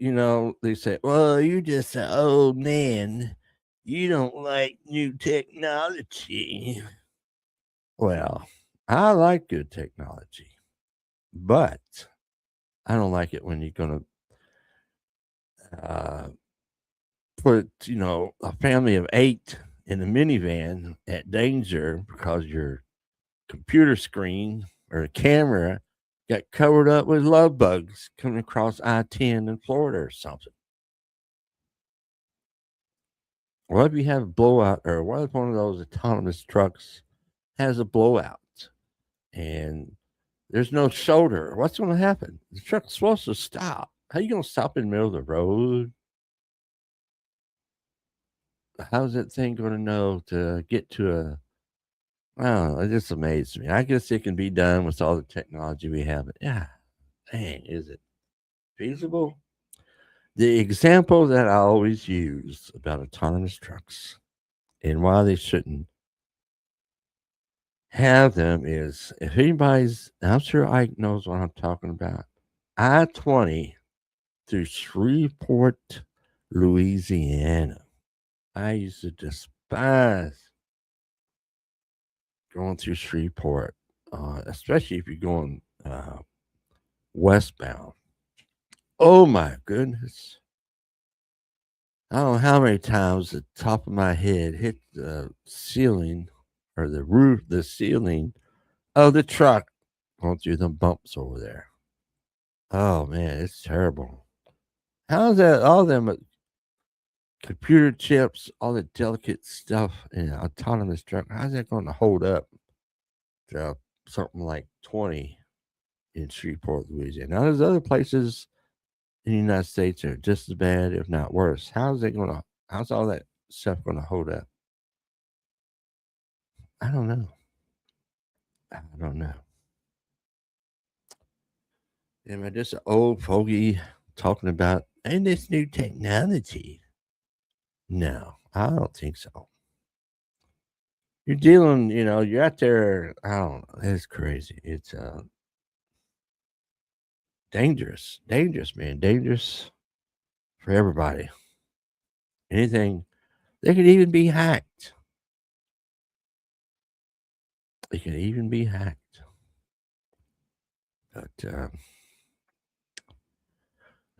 S1: say, well, you're just an old man. You don't like new technology. Well, I like good technology, but I don't like it when you're going to put, a family of 8 in a minivan at danger because your computer screen or camera got covered up with love bugs coming across I-10 in Florida or something. What if you have a blowout, or what if one of those autonomous trucks has a blowout and there's no shoulder? What's going to happen? The truck's supposed to stop. How you going to stop in the middle of the road? How's that thing going to know to get to a? Oh, it just amazes me. I guess it can be done with all the technology we have. But yeah, dang, is it feasible? The example that I always use about autonomous trucks and why they shouldn't have them is if anybody's, I'm sure Ike knows what I'm talking about. I-20 through Shreveport, Louisiana. I used to despise going through Shreveport, especially if you're going westbound. Oh my goodness. I don't know how many times the top of my head hit the ceiling or the roof, the ceiling of the truck going through the bumps over there. Oh man, it's terrible. How's that? All them computer chips, all the delicate stuff in an autonomous truck, how's that going to hold up to something like 20 in Shreveport, Louisiana? Now, there's other places in the United States that are just as bad, if not worse. How's all that stuff going to hold up? I don't know. I don't know. Am I just an old fogey talking about and this new technology? No, I don't think so. You're dealing, you're out there. I don't know. It's crazy. It's dangerous, man, dangerous for everybody. Anything, they could even be hacked. They can even be hacked. But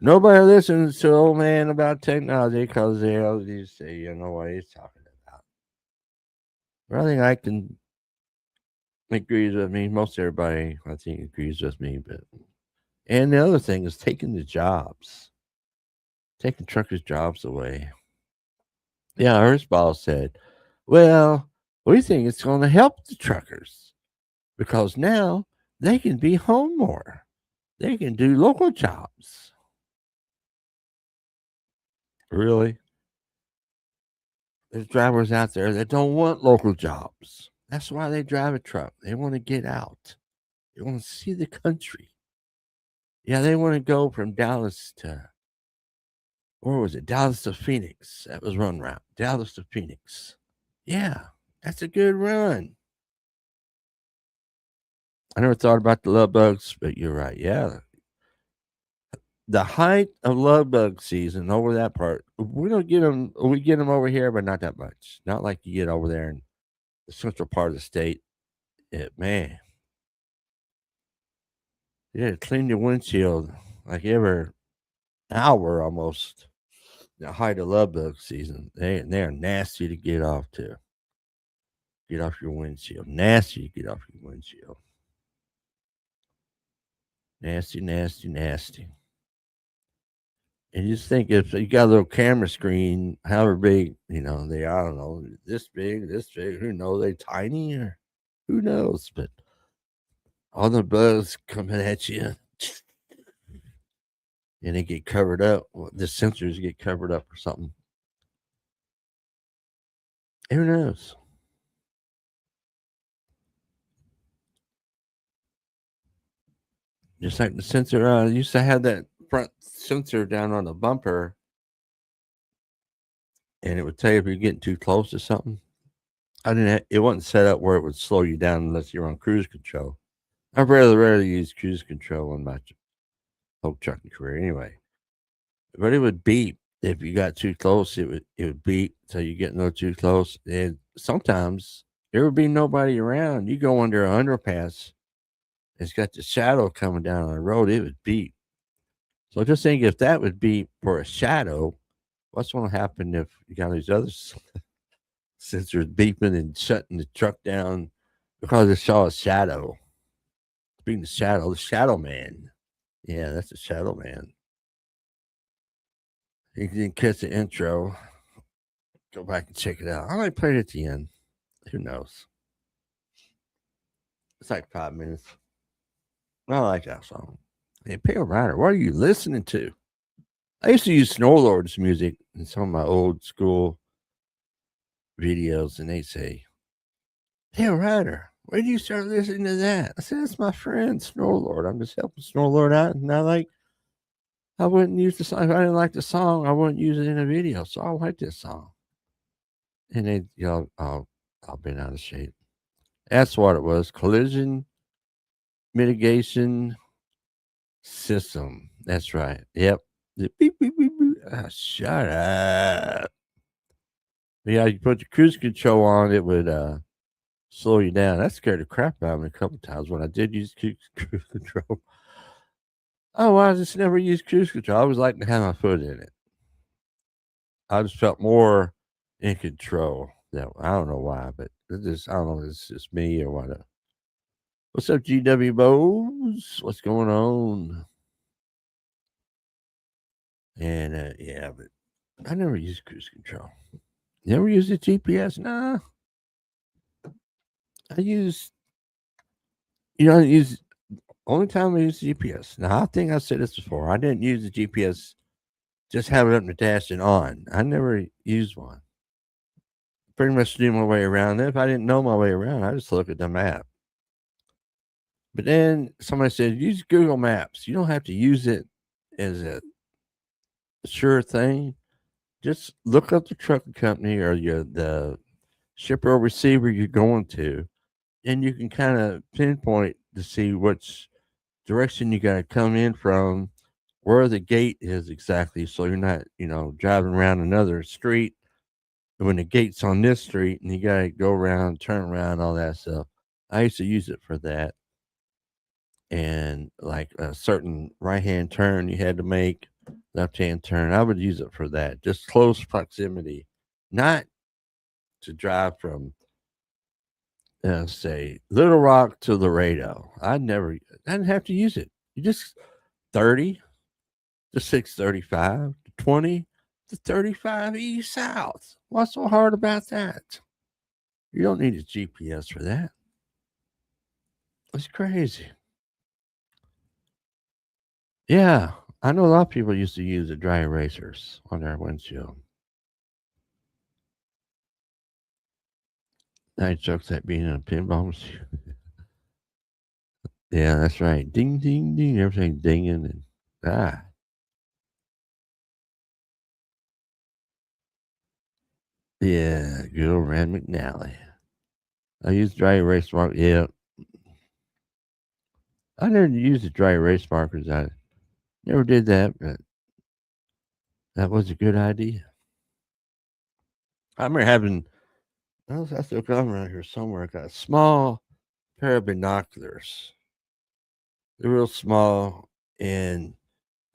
S1: nobody listens to old man about technology because they always say, you know what he's talking about. But I think I can agrees with me. Most everybody, I think, agrees with me. And the other thing is taking the jobs, taking truckers' jobs away. Yeah, Earthball said, well, we think it's going to help the truckers because now they can be home more. They can do local jobs. Really? There's drivers out there that don't want local jobs. That's why they drive a truck. They want to get out. They want to see the country. Yeah, they want to go from Dallas to, where was it? Dallas to Phoenix. That was run route. Dallas to Phoenix. Yeah, that's a good run. I never thought about the love bugs, but you're right. Yeah. The height of love bug season over that part, we don't get them. We get them over here, but not that much. Not like you get over there in the central part of the state. Man, yeah, clean your windshield like every hour almost. The height of love bug season, they're nasty to get off to. Get off your windshield. Nasty to get off your windshield. Nasty, nasty, nasty. And you just think if you got a little camera screen, however big, they I don't know, this big, who knows, they tiny or who knows, but all the bugs coming at you and they get covered up. The sensors get covered up or something. Who knows? Just like the sensor, used to have that front sensor down on the bumper, and it would tell you if you're getting too close to something. It wasn't set up where it would slow you down unless you're on cruise control. I've rarely used cruise control in my whole trucking career, anyway. But it would beep if you got too close. It would beep so you get no too close, and sometimes there would be nobody around. You go under an underpass, it's got the shadow coming down on the road. It would beep. So just think if that would beep for a shadow, what's going to happen if you got these other sensors beeping and shutting the truck down because it saw a shadow? Being the shadow man. Yeah, that's the shadow man. You didn't catch the intro. Go back and check it out. I might play it at the end. Who knows? It's like 5 minutes. I like that song. Hey, Pale Rider, what are you listening to? I used to use Snorlord's music in some of my old school videos, and they say, Pale Rider, where did you start listening to that? I said, it's my friend Snorlord. I'm just helping Snorlord out. And I wouldn't use the song. If I didn't like the song, I wouldn't use it in a video. So I like this song. And they, I've been out of shape. That's what it was. Collision mitigation system. That's right. Yep. The beep, beep, beep, beep. Shut up. Yeah, you put the cruise control on, it would slow you down. That scared the crap out of me a couple times when I did use cruise control. Oh, I just never used cruise control. I always liked to have my foot in it. I just felt more in control. I don't know why, but I don't know. It's just me or what. What's up, GW Bose? What's going on? And yeah, but I never used cruise control. Never used the GPS. Nah. I use, I use, only time I use GPS. Now, I think I said this before. I didn't use the GPS, just have it up in the dash and on. I never used one. Pretty much knew my way around. If I didn't know my way around, I just look at the map. But then somebody said, use Google Maps. You don't have to use it as a sure thing. Just look up the trucking company or the shipper or receiver you're going to, and you can kind of pinpoint to see which direction you got to come in from, where the gate is exactly, so you're not, driving around another street when the gate's on this street and you got to go around, turn around, all that stuff. I used to use it for that. And like a certain right hand turn you had to make, left hand turn, I would use it for that. Just close proximity, not to drive from, say, Little Rock to Laredo. I didn't have to use it. You just 30 to 635 to 20 to 35 east south. What's so hard about that? You don't need a GPS for that. It's crazy. Yeah, I know a lot of people used to use the dry erasers on their windshield. Night jokes at being in a pinball machine. Yeah, that's right. Ding, ding, ding. Everything dinging and Yeah, good old Rand McNally. I use dry erase mark. Yeah, I never used the dry erase markers. I never did that, but that was a good idea. I remember having, I still come around here somewhere. I got a small pair of binoculars. They're real small, and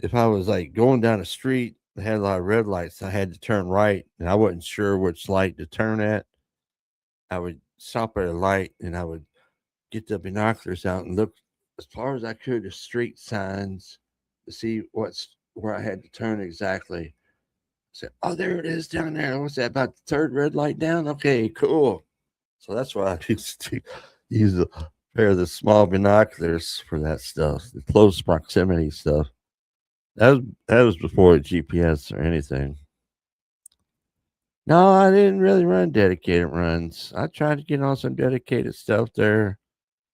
S1: if I was like going down a street that had a lot of red lights, I had to turn right, and I wasn't sure which light to turn at. I would stop at a light, and I would get the binoculars out and look as far as I could at street signs to see what where I had to turn exactly. I said, "Oh, there it is down there. What's that? About the third red light down? Okay, cool." So that's why I used to use a pair of the small binoculars for that stuff, the close proximity stuff. That was before GPS or anything. No, I didn't really run dedicated runs. I tried to get on some dedicated stuff there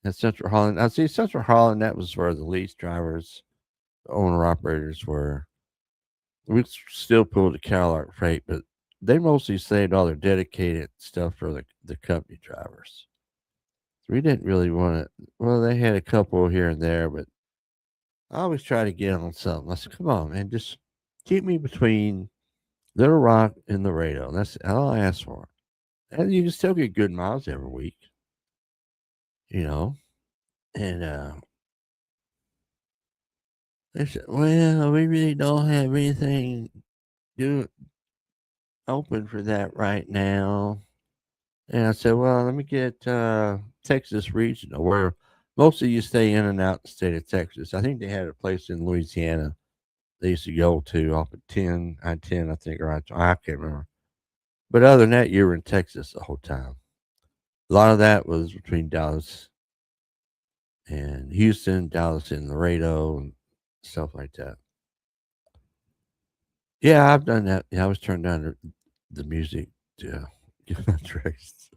S1: at Central Holland. I see Central Holland. That was where the lease drivers, the owner operators were. We still pulled the Cadillac freight, but they mostly saved all their dedicated stuff for the company drivers. So we didn't really want it. Well, they had a couple here and there, but I always try to get on something. I said, "Come on, man, just keep me between Little Rock and Laredo." That's all I ask for. And you can still get good miles every week, you know. And they said, "Well, we really don't have anything do open for that right now." And I said, "Well, let me get Texas Regional, where most of you stay in and out the state of Texas. I think they had a place in Louisiana they used to go to off of 10, I-10, I think, or I can't remember. But other than that, you were in Texas the whole time. A lot of that was between Dallas and Houston, Dallas and Laredo, and stuff like that. Yeah, I've done that. Yeah, I was turned down the music to get my tracks.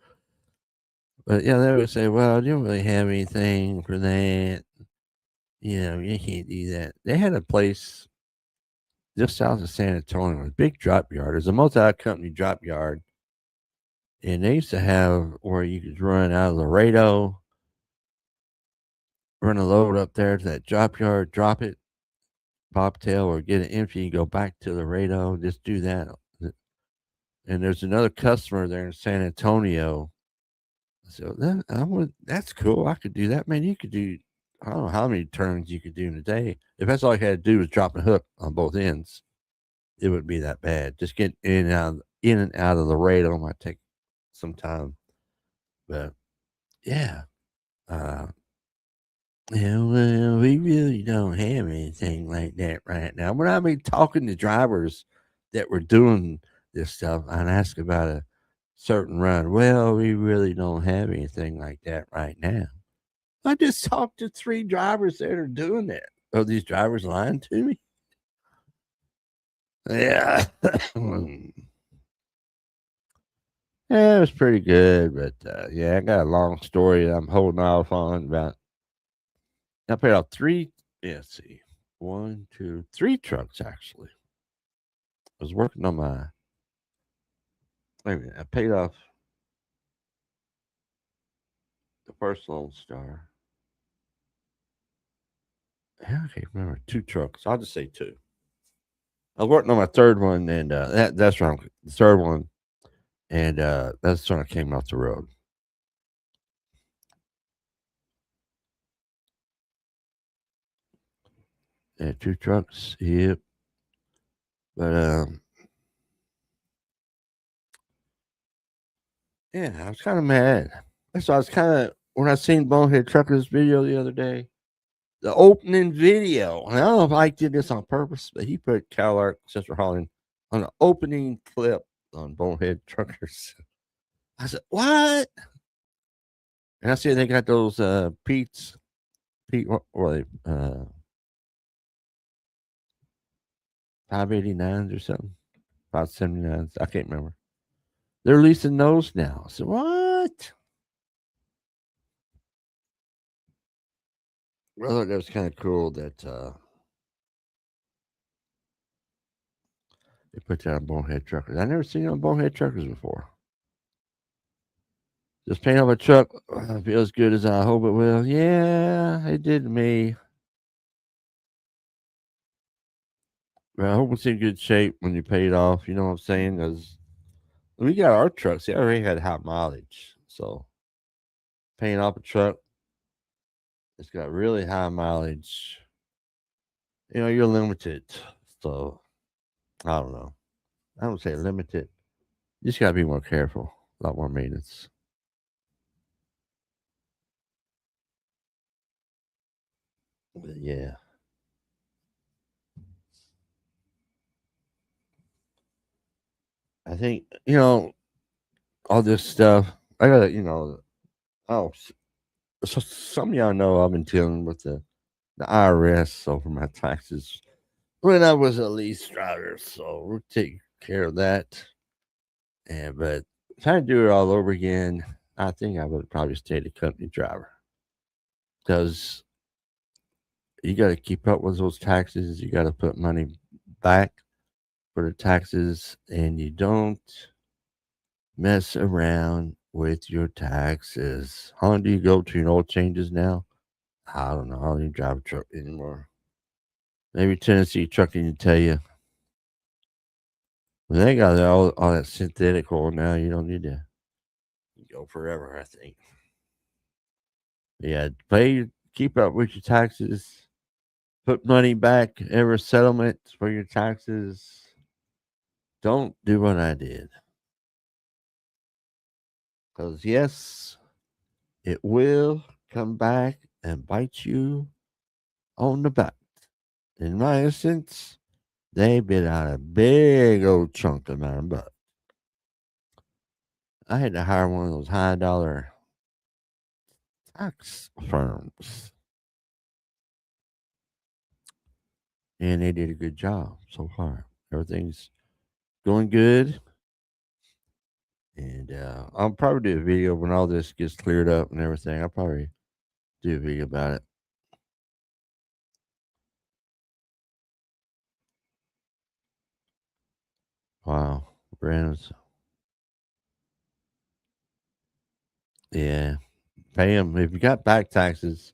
S1: But yeah, they would say, "Well, you don't really have anything for that. You know, you can't do that." They had a place just south of San Antonio, a big drop yard. There's a multi-company drop yard, and they used to have where you could run out of Laredo, run a load up there to that drop yard, drop it, bobtail, or get it empty, and go back to Laredo. Just do that. And there's another customer there in San Antonio. So that's cool. I could do that, man. You could do, I don't know how many turns you could do in a day. If that's all you had to do was drop a hook on both ends, it wouldn't be that bad. Just get in and out of the radar might take some time, but yeah. Uh, yeah, well, we really don't have anything like that right now. When I be talking to drivers that were doing this stuff, I'd ask about a certain run. Well, we really don't have anything like that right now. I just talked to 3 drivers that are doing that. Are these drivers lying to me? Yeah. Yeah, it was pretty good, but yeah, I got a long story I'm holding off on about. I paid off 3. Yeah, let's see, 1, 2, 3 trucks actually. I was working on my. Wait a minute, I paid off the first Lone Star. Yeah, I can't remember 2 trucks. I'll just say 2. I was working on my third one, and that's wrong. The third one, and that's when I came off the road. Yeah, 2 trucks. Yep. But yeah, I was kind of mad. So I was kind of when I seen Bonehead Trucker's video the other day, the opening video. And I don't know if Ike did this on purpose, but he put Cadillac Central Holland on the opening clip on Bonehead Truckers. I said, "What?" And I see they got those Pete, what were they? 589s or something, 579s. I can't remember. They're releasing those now. I said, "What?" I thought that was kind of cool that they put that on Bonehead Truckers. I never seen it on Bonehead Truckers before. Just paint off a truck feels good as I hope it will. Yeah, it did to me. But I hope it's in good shape when you pay it off. You know what I'm saying? Because we got our trucks. They already had high mileage. So paying off a truck, it's got really high mileage. You know, you're limited. So I don't know. I don't say limited. You just got to be more careful. A lot more maintenance. But yeah. I think, all this stuff. I got to, oh, so some of y'all know I've been dealing with the IRS over my taxes when I was a lease driver. So we'll take care of that. And but if I do it all over again, I think I would probably stay the company driver because you got to keep up with those taxes. You got to put money back for the taxes, and you don't mess around with your taxes. How long do you go to your oil changes now? I don't know. I don't even drive a truck anymore. Maybe Tennessee Trucking can tell you. When they got all that synthetic oil now, you don't need to go forever, I think. Yeah, keep up with your taxes. Put money back every settlement for your taxes. Don't do what I did. Because, yes, it will come back and bite you on the butt. In my instance, they bit out a big old chunk of my butt. I had to hire one of those high dollar tax firms, and they did a good job so far. Everything's going good, and I'll probably do a video when all this gets cleared up and everything. I'll probably do a video about it. Wow, Brandon's, yeah, pay them if you got back taxes.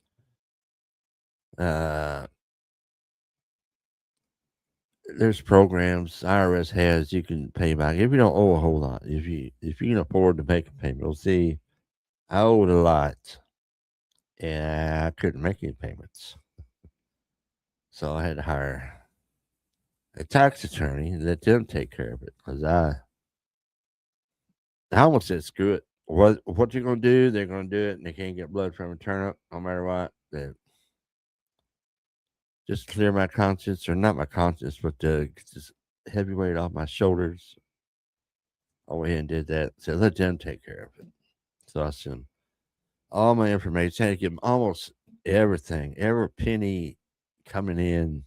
S1: Uh, there's programs IRS has you can pay back if you don't owe a whole lot. If you can afford to make a payment, we'll see. I owed a lot, and I couldn't make any payments, so I had to hire a tax attorney and let them take care of it because I almost said screw it. What you're gonna do? They're gonna do it, and they can't get blood from a turnip, no matter what. That just clear my conscience, or not my conscience, but just heavy weight off my shoulders. I went ahead and did that. So let them take care of it. So I sent all my information. I had to give them almost everything, every penny coming in,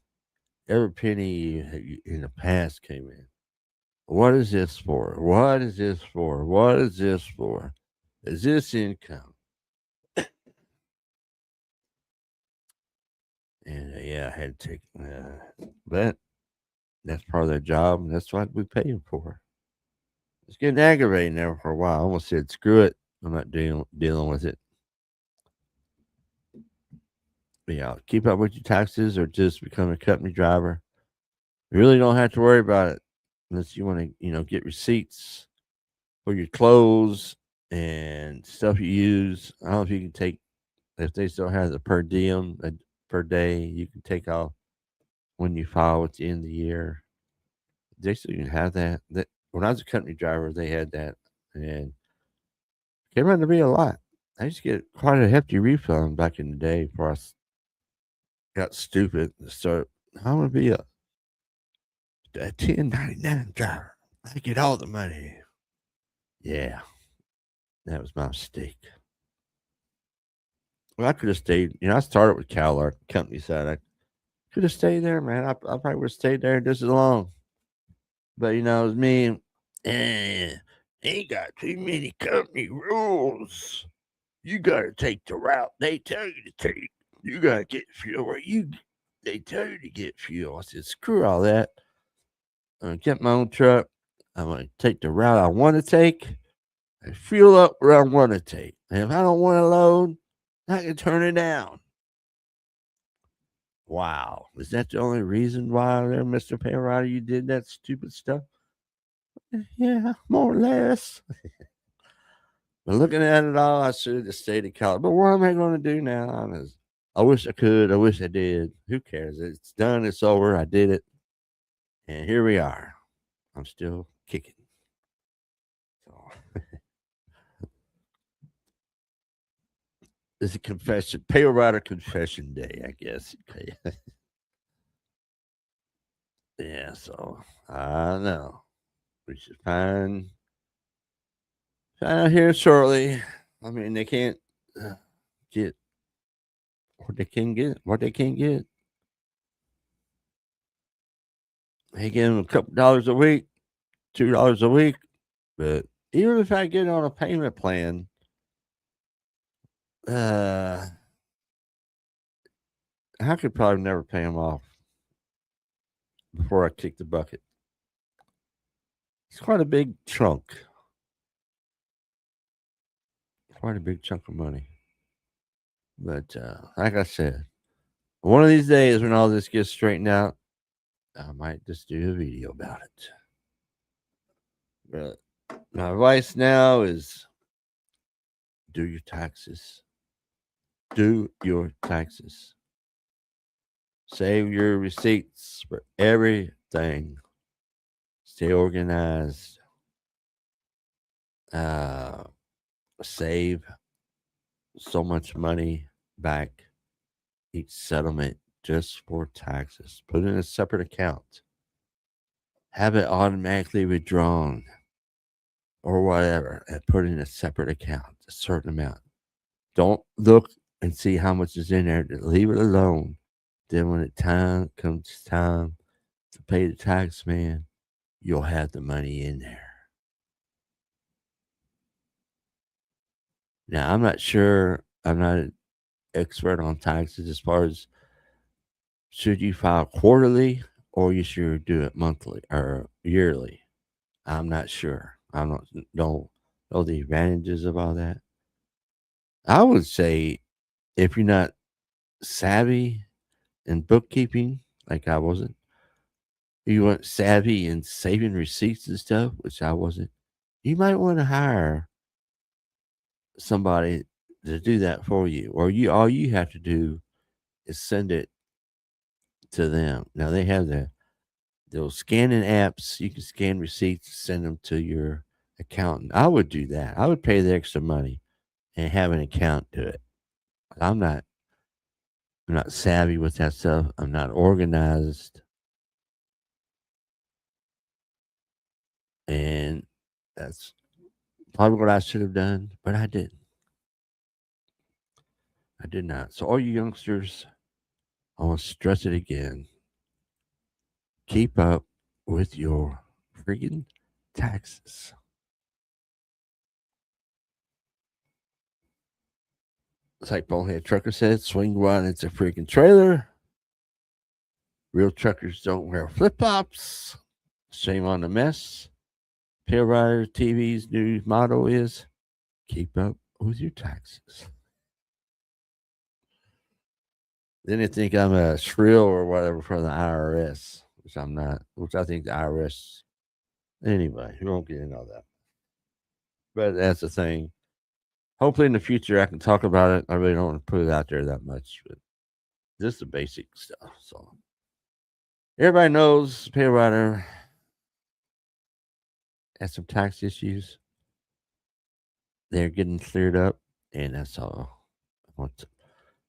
S1: every penny in the past came in. What is this for? What is this for? What is this for? Is this income? And yeah, I had to take, but that's part of their job, and that's what we pay them for. It's getting aggravating there for a while. I almost said, screw it. I'm not dealing with it. But yeah, keep up with your taxes or just become a company driver. You really don't have to worry about it unless you want to, get receipts for your clothes and stuff you use. I don't know if you can take, if they still have the per diem per day, you can take off when you file at the end of the year. They still even have that. When I was a company driver, they had that, and it came out to be a lot. I used to get quite a hefty refund back in the day before I got stupid. So I'm gonna be a 1099 driver. I get all the money. Yeah, that was my mistake. Well, I could have stayed. I started with CalArc company side. I could have stayed there, man. I probably would have stayed there just as long. But it was me. Ain't got too many company rules. You gotta take the route they tell you to take. You gotta get fuel where they tell you to get fuel. I said, screw all that. I'm gonna get my own truck. I'm gonna take the route I want to take and fuel up where I want to take. And if I don't want to load, I can turn it down. Wow. Is that the only reason why there, Mr. Paywriter, you did that stupid stuff? Yeah, more or less. But looking at it all, I should have stayed in college. But what am I going to do now? I wish I could. I wish I did. Who cares? It's done. It's over. I did it. And here we are. I'm still kicking. So it's a confession, Paywriter confession day, I guess. Yeah, so I don't know. we should find out here shortly. I mean, they can't get what they can get, what they can't get. They give them a couple dollars a week, $2 a week. But even if I get on a payment plan, I could probably never pay them off before I kick the bucket. It's quite a big chunk. Quite a big chunk of money. But like I said, one of these days when all this gets straightened out, I might just do a video about it. But my advice now is do your taxes. Do your taxes. Save your receipts for everything. Stay organized. Save so much money back each settlement just for taxes. Put it in a separate account. Have it automatically withdrawn or whatever and put it in a separate account, a certain amount. Don't look and see how much is in there. Leave it alone. Then when it comes time to pay the tax man, you'll have the money in there. Now, I'm not sure. I'm not an expert on taxes as far as should you file quarterly or you should do it monthly or yearly. I'm not sure. I don't know the advantages of all that. I would say if you're not savvy in bookkeeping, like I wasn't, you weren't savvy in saving receipts and stuff, which I wasn't, you might want to hire somebody to do that for you. Or all you have to do is send it to them. Now they have those scanning apps. You can scan receipts, send them to your accountant. I would do that. I would pay the extra money and have an account do it. I'm not savvy with that stuff. I'm not organized. And that's probably what I should have done, but I didn't. I did not. So all you youngsters, I want to stress it again. Keep up with your freaking taxes. It's like Bonehead Trucker said, swing one, it's a freaking trailer. Real truckers don't wear flip flops. Shame on the mess. PaleriderTV's new motto is keep up with your taxes. Then they think I'm a shrill or whatever for the IRS, which I'm not, which I think the IRS, anyway, we won't get into all that. But that's the thing. Hopefully in the future I can talk about it. I really don't want to put it out there that much, but just the basic stuff. So everybody knows PaleriderTV has some tax issues. They're getting cleared up, and that's all I want to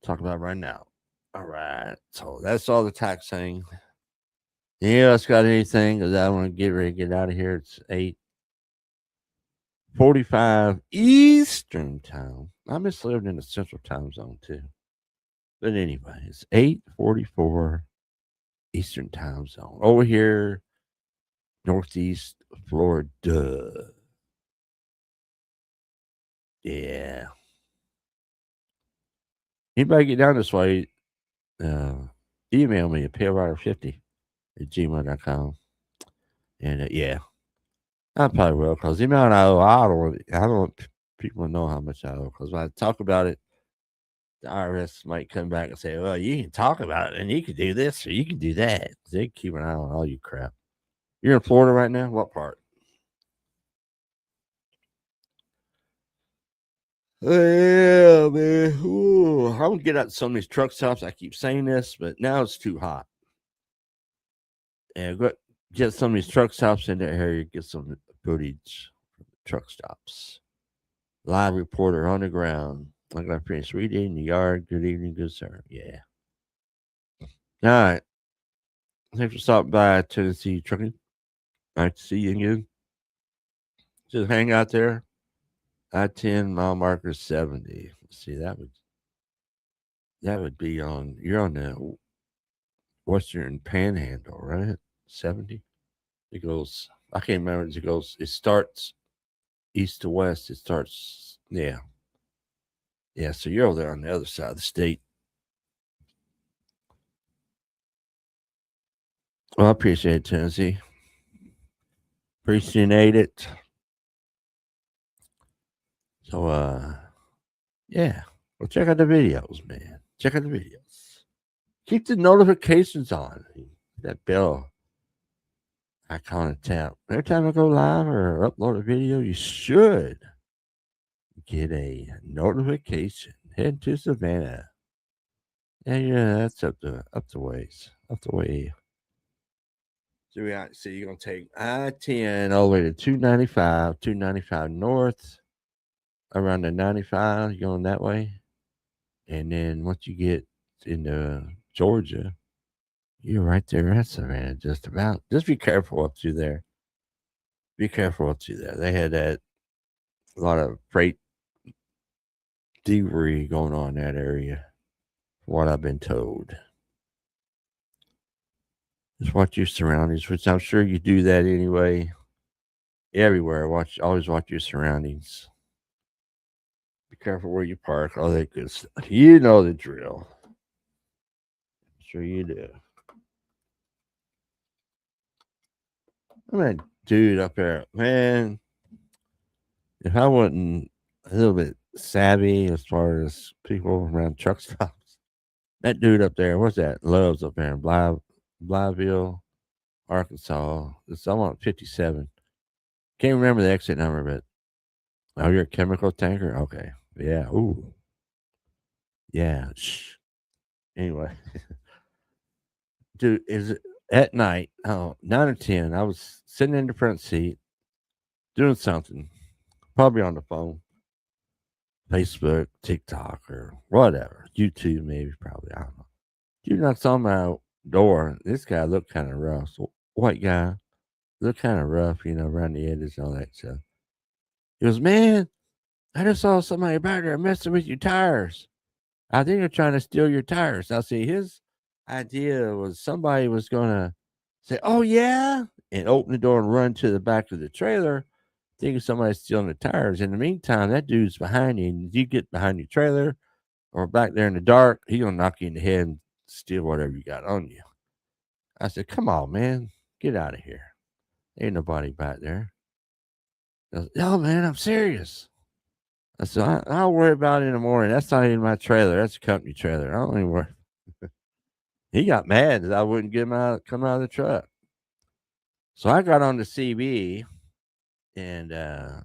S1: talk about right now. All right, so that's all the tax thing. Anyone else got anything? Because I want to get ready to get out of here. It's 8:45 Eastern time. I miss living in the Central Time Zone too. But anyway, it's 8:44 Eastern Time Zone over here, Northeast Florida. Yeah. Anybody get down this way? Email me at PaleriderTV@gmail.com. And yeah, I probably will because the amount I don't want people to know how much I owe because when I talk about it, the IRS might come back and say, well, you can talk about it and you can do this or you can do that. They keep an eye on all you crap. You're in Florida right now? What part? Yeah, man. Ooh, I'm going to get out some of these truck stops. I keep saying this, but now it's too hot. And get some of these truck stops in that area, get some footage from the truck stops. Live reporter on the ground. I'm going to finish reading in the yard. Good evening, good sir. Yeah. All right. Thanks for stopping by Tennessee Trucking. Nice to see you again. Just hang out there. I-10 mile marker 70. See, that would be on. You're on the Western Panhandle, right? 70. It goes. I can't remember. It goes. It starts east to west. It starts. Yeah, yeah. So you're over there on the other side of the state. Well, I appreciate it, Tennessee. Appreciate it. So, yeah. Well, check out the videos, man. Check out the videos. Keep the notifications on. That bell icon tap. Every time I go live or upload a video, you should get a notification. Head to Savannah. Yeah, that's up the ways. Up the way. So you're gonna take I-10 all the way to 295 north, around the 95, you're going that way. And then once you get into Georgia, you're right there at Savannah, just about. Just be careful up through there. Be careful up through there. They had that a lot of freight thievery going on in that area, from what I've been told. Just watch your surroundings, which I'm sure you do that anyway. Everywhere, always watch your surroundings. Be careful where you park, all that good stuff. You know the drill. I'm sure you do. I'm that dude up there, man. If I wasn't a little bit savvy as far as people around truck stops, that dude up there, what's that? Loves up there in Blytheville, Arkansas. It's on 57. Can't remember the exit number, but oh, you're a chemical tanker? Okay. Yeah. Ooh. Yeah. Shh. Anyway. Dude, is it at night? Oh, 9 or 10. I was sitting in the front seat doing something, probably on the phone, Facebook, TikTok, or whatever. YouTube, maybe, probably. I don't know. Dude knocks on my door. This guy looked kind of rough. So, white guy. Looked kind of rough, around the edges and all that stuff. He goes, man, I just saw somebody back there messing with your tires. I think they're trying to steal your tires. Now, see, his idea was somebody was going to say, oh, yeah, and open the door and run to the back of the trailer, thinking somebody's stealing the tires. In the meantime, that dude's behind you, and you get behind your trailer or back there in the dark, he's going to knock you in the head and steal whatever you got on you. I said, come on, man, get out of here. Ain't nobody back there. Goes, no, man, I'm serious. I said, I'll worry about it in the morning. That's not even my trailer. That's a company trailer. I don't even worry. He got mad that I wouldn't get him come out of the truck. So I got on the CB and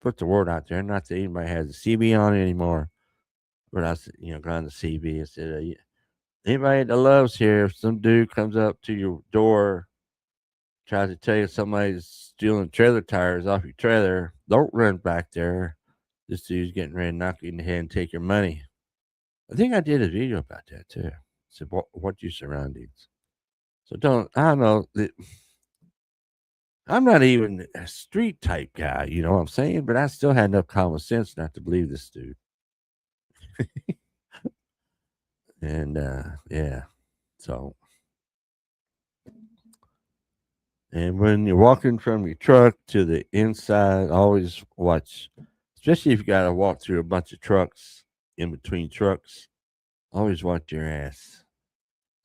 S1: put the word out there. Not that anybody has a CB on anymore. But I said, got on the CB. I said, anybody that loves here, if some dude comes up to your door, tries to tell you somebody's stealing trailer tires off your trailer, don't run back there. This dude's getting ready to knock you in the head and take your money. I think I did a video about that too. So what your surroundings. So I don't know. I'm not even a street type guy, you know what I'm saying? But I still had enough common sense not to believe this dude. And yeah. So and when you're walking from your truck to the inside, always watch, especially if you got to walk through a bunch of trucks, in between trucks, always watch your ass.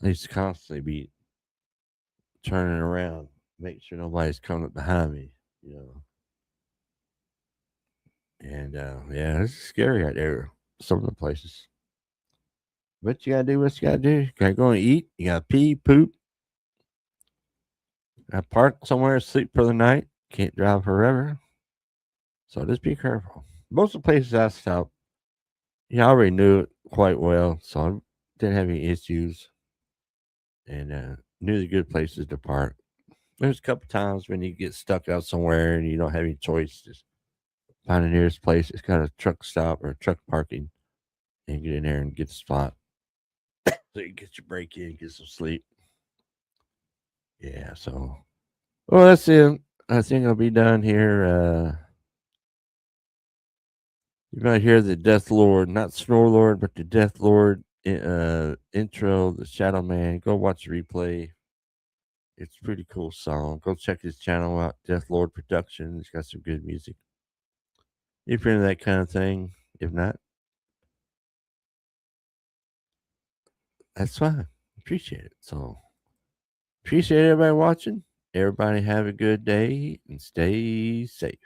S1: I used to constantly be turning around, make sure nobody's coming up behind me, And yeah, it's scary out there, some of the places. But you gotta do what you gotta do. You gotta go and eat. You gotta pee, poop. Gotta park somewhere, sleep for the night. Can't drive forever. So just be careful. Most of the places I stopped, I already knew it quite well, so I didn't have any issues. And knew the good places to park. There's a couple times when you get stuck out somewhere and you don't have any choice, just find the nearest place. It's got a truck stop or truck parking, and get in there and get the spot. So you get your break in, get some sleep. Yeah, so well, that's it. I think I'll be done here. You might hear the Death Lord, not Snore Lord, but the Death Lord intro, the Shadow Man. Go watch the replay. It's a pretty cool song. Go check his channel out, Death Lord Productions. He's got some good music. If you're into that kind of thing, if not, that's fine. Appreciate it. So, appreciate everybody watching. Everybody have a good day and stay safe.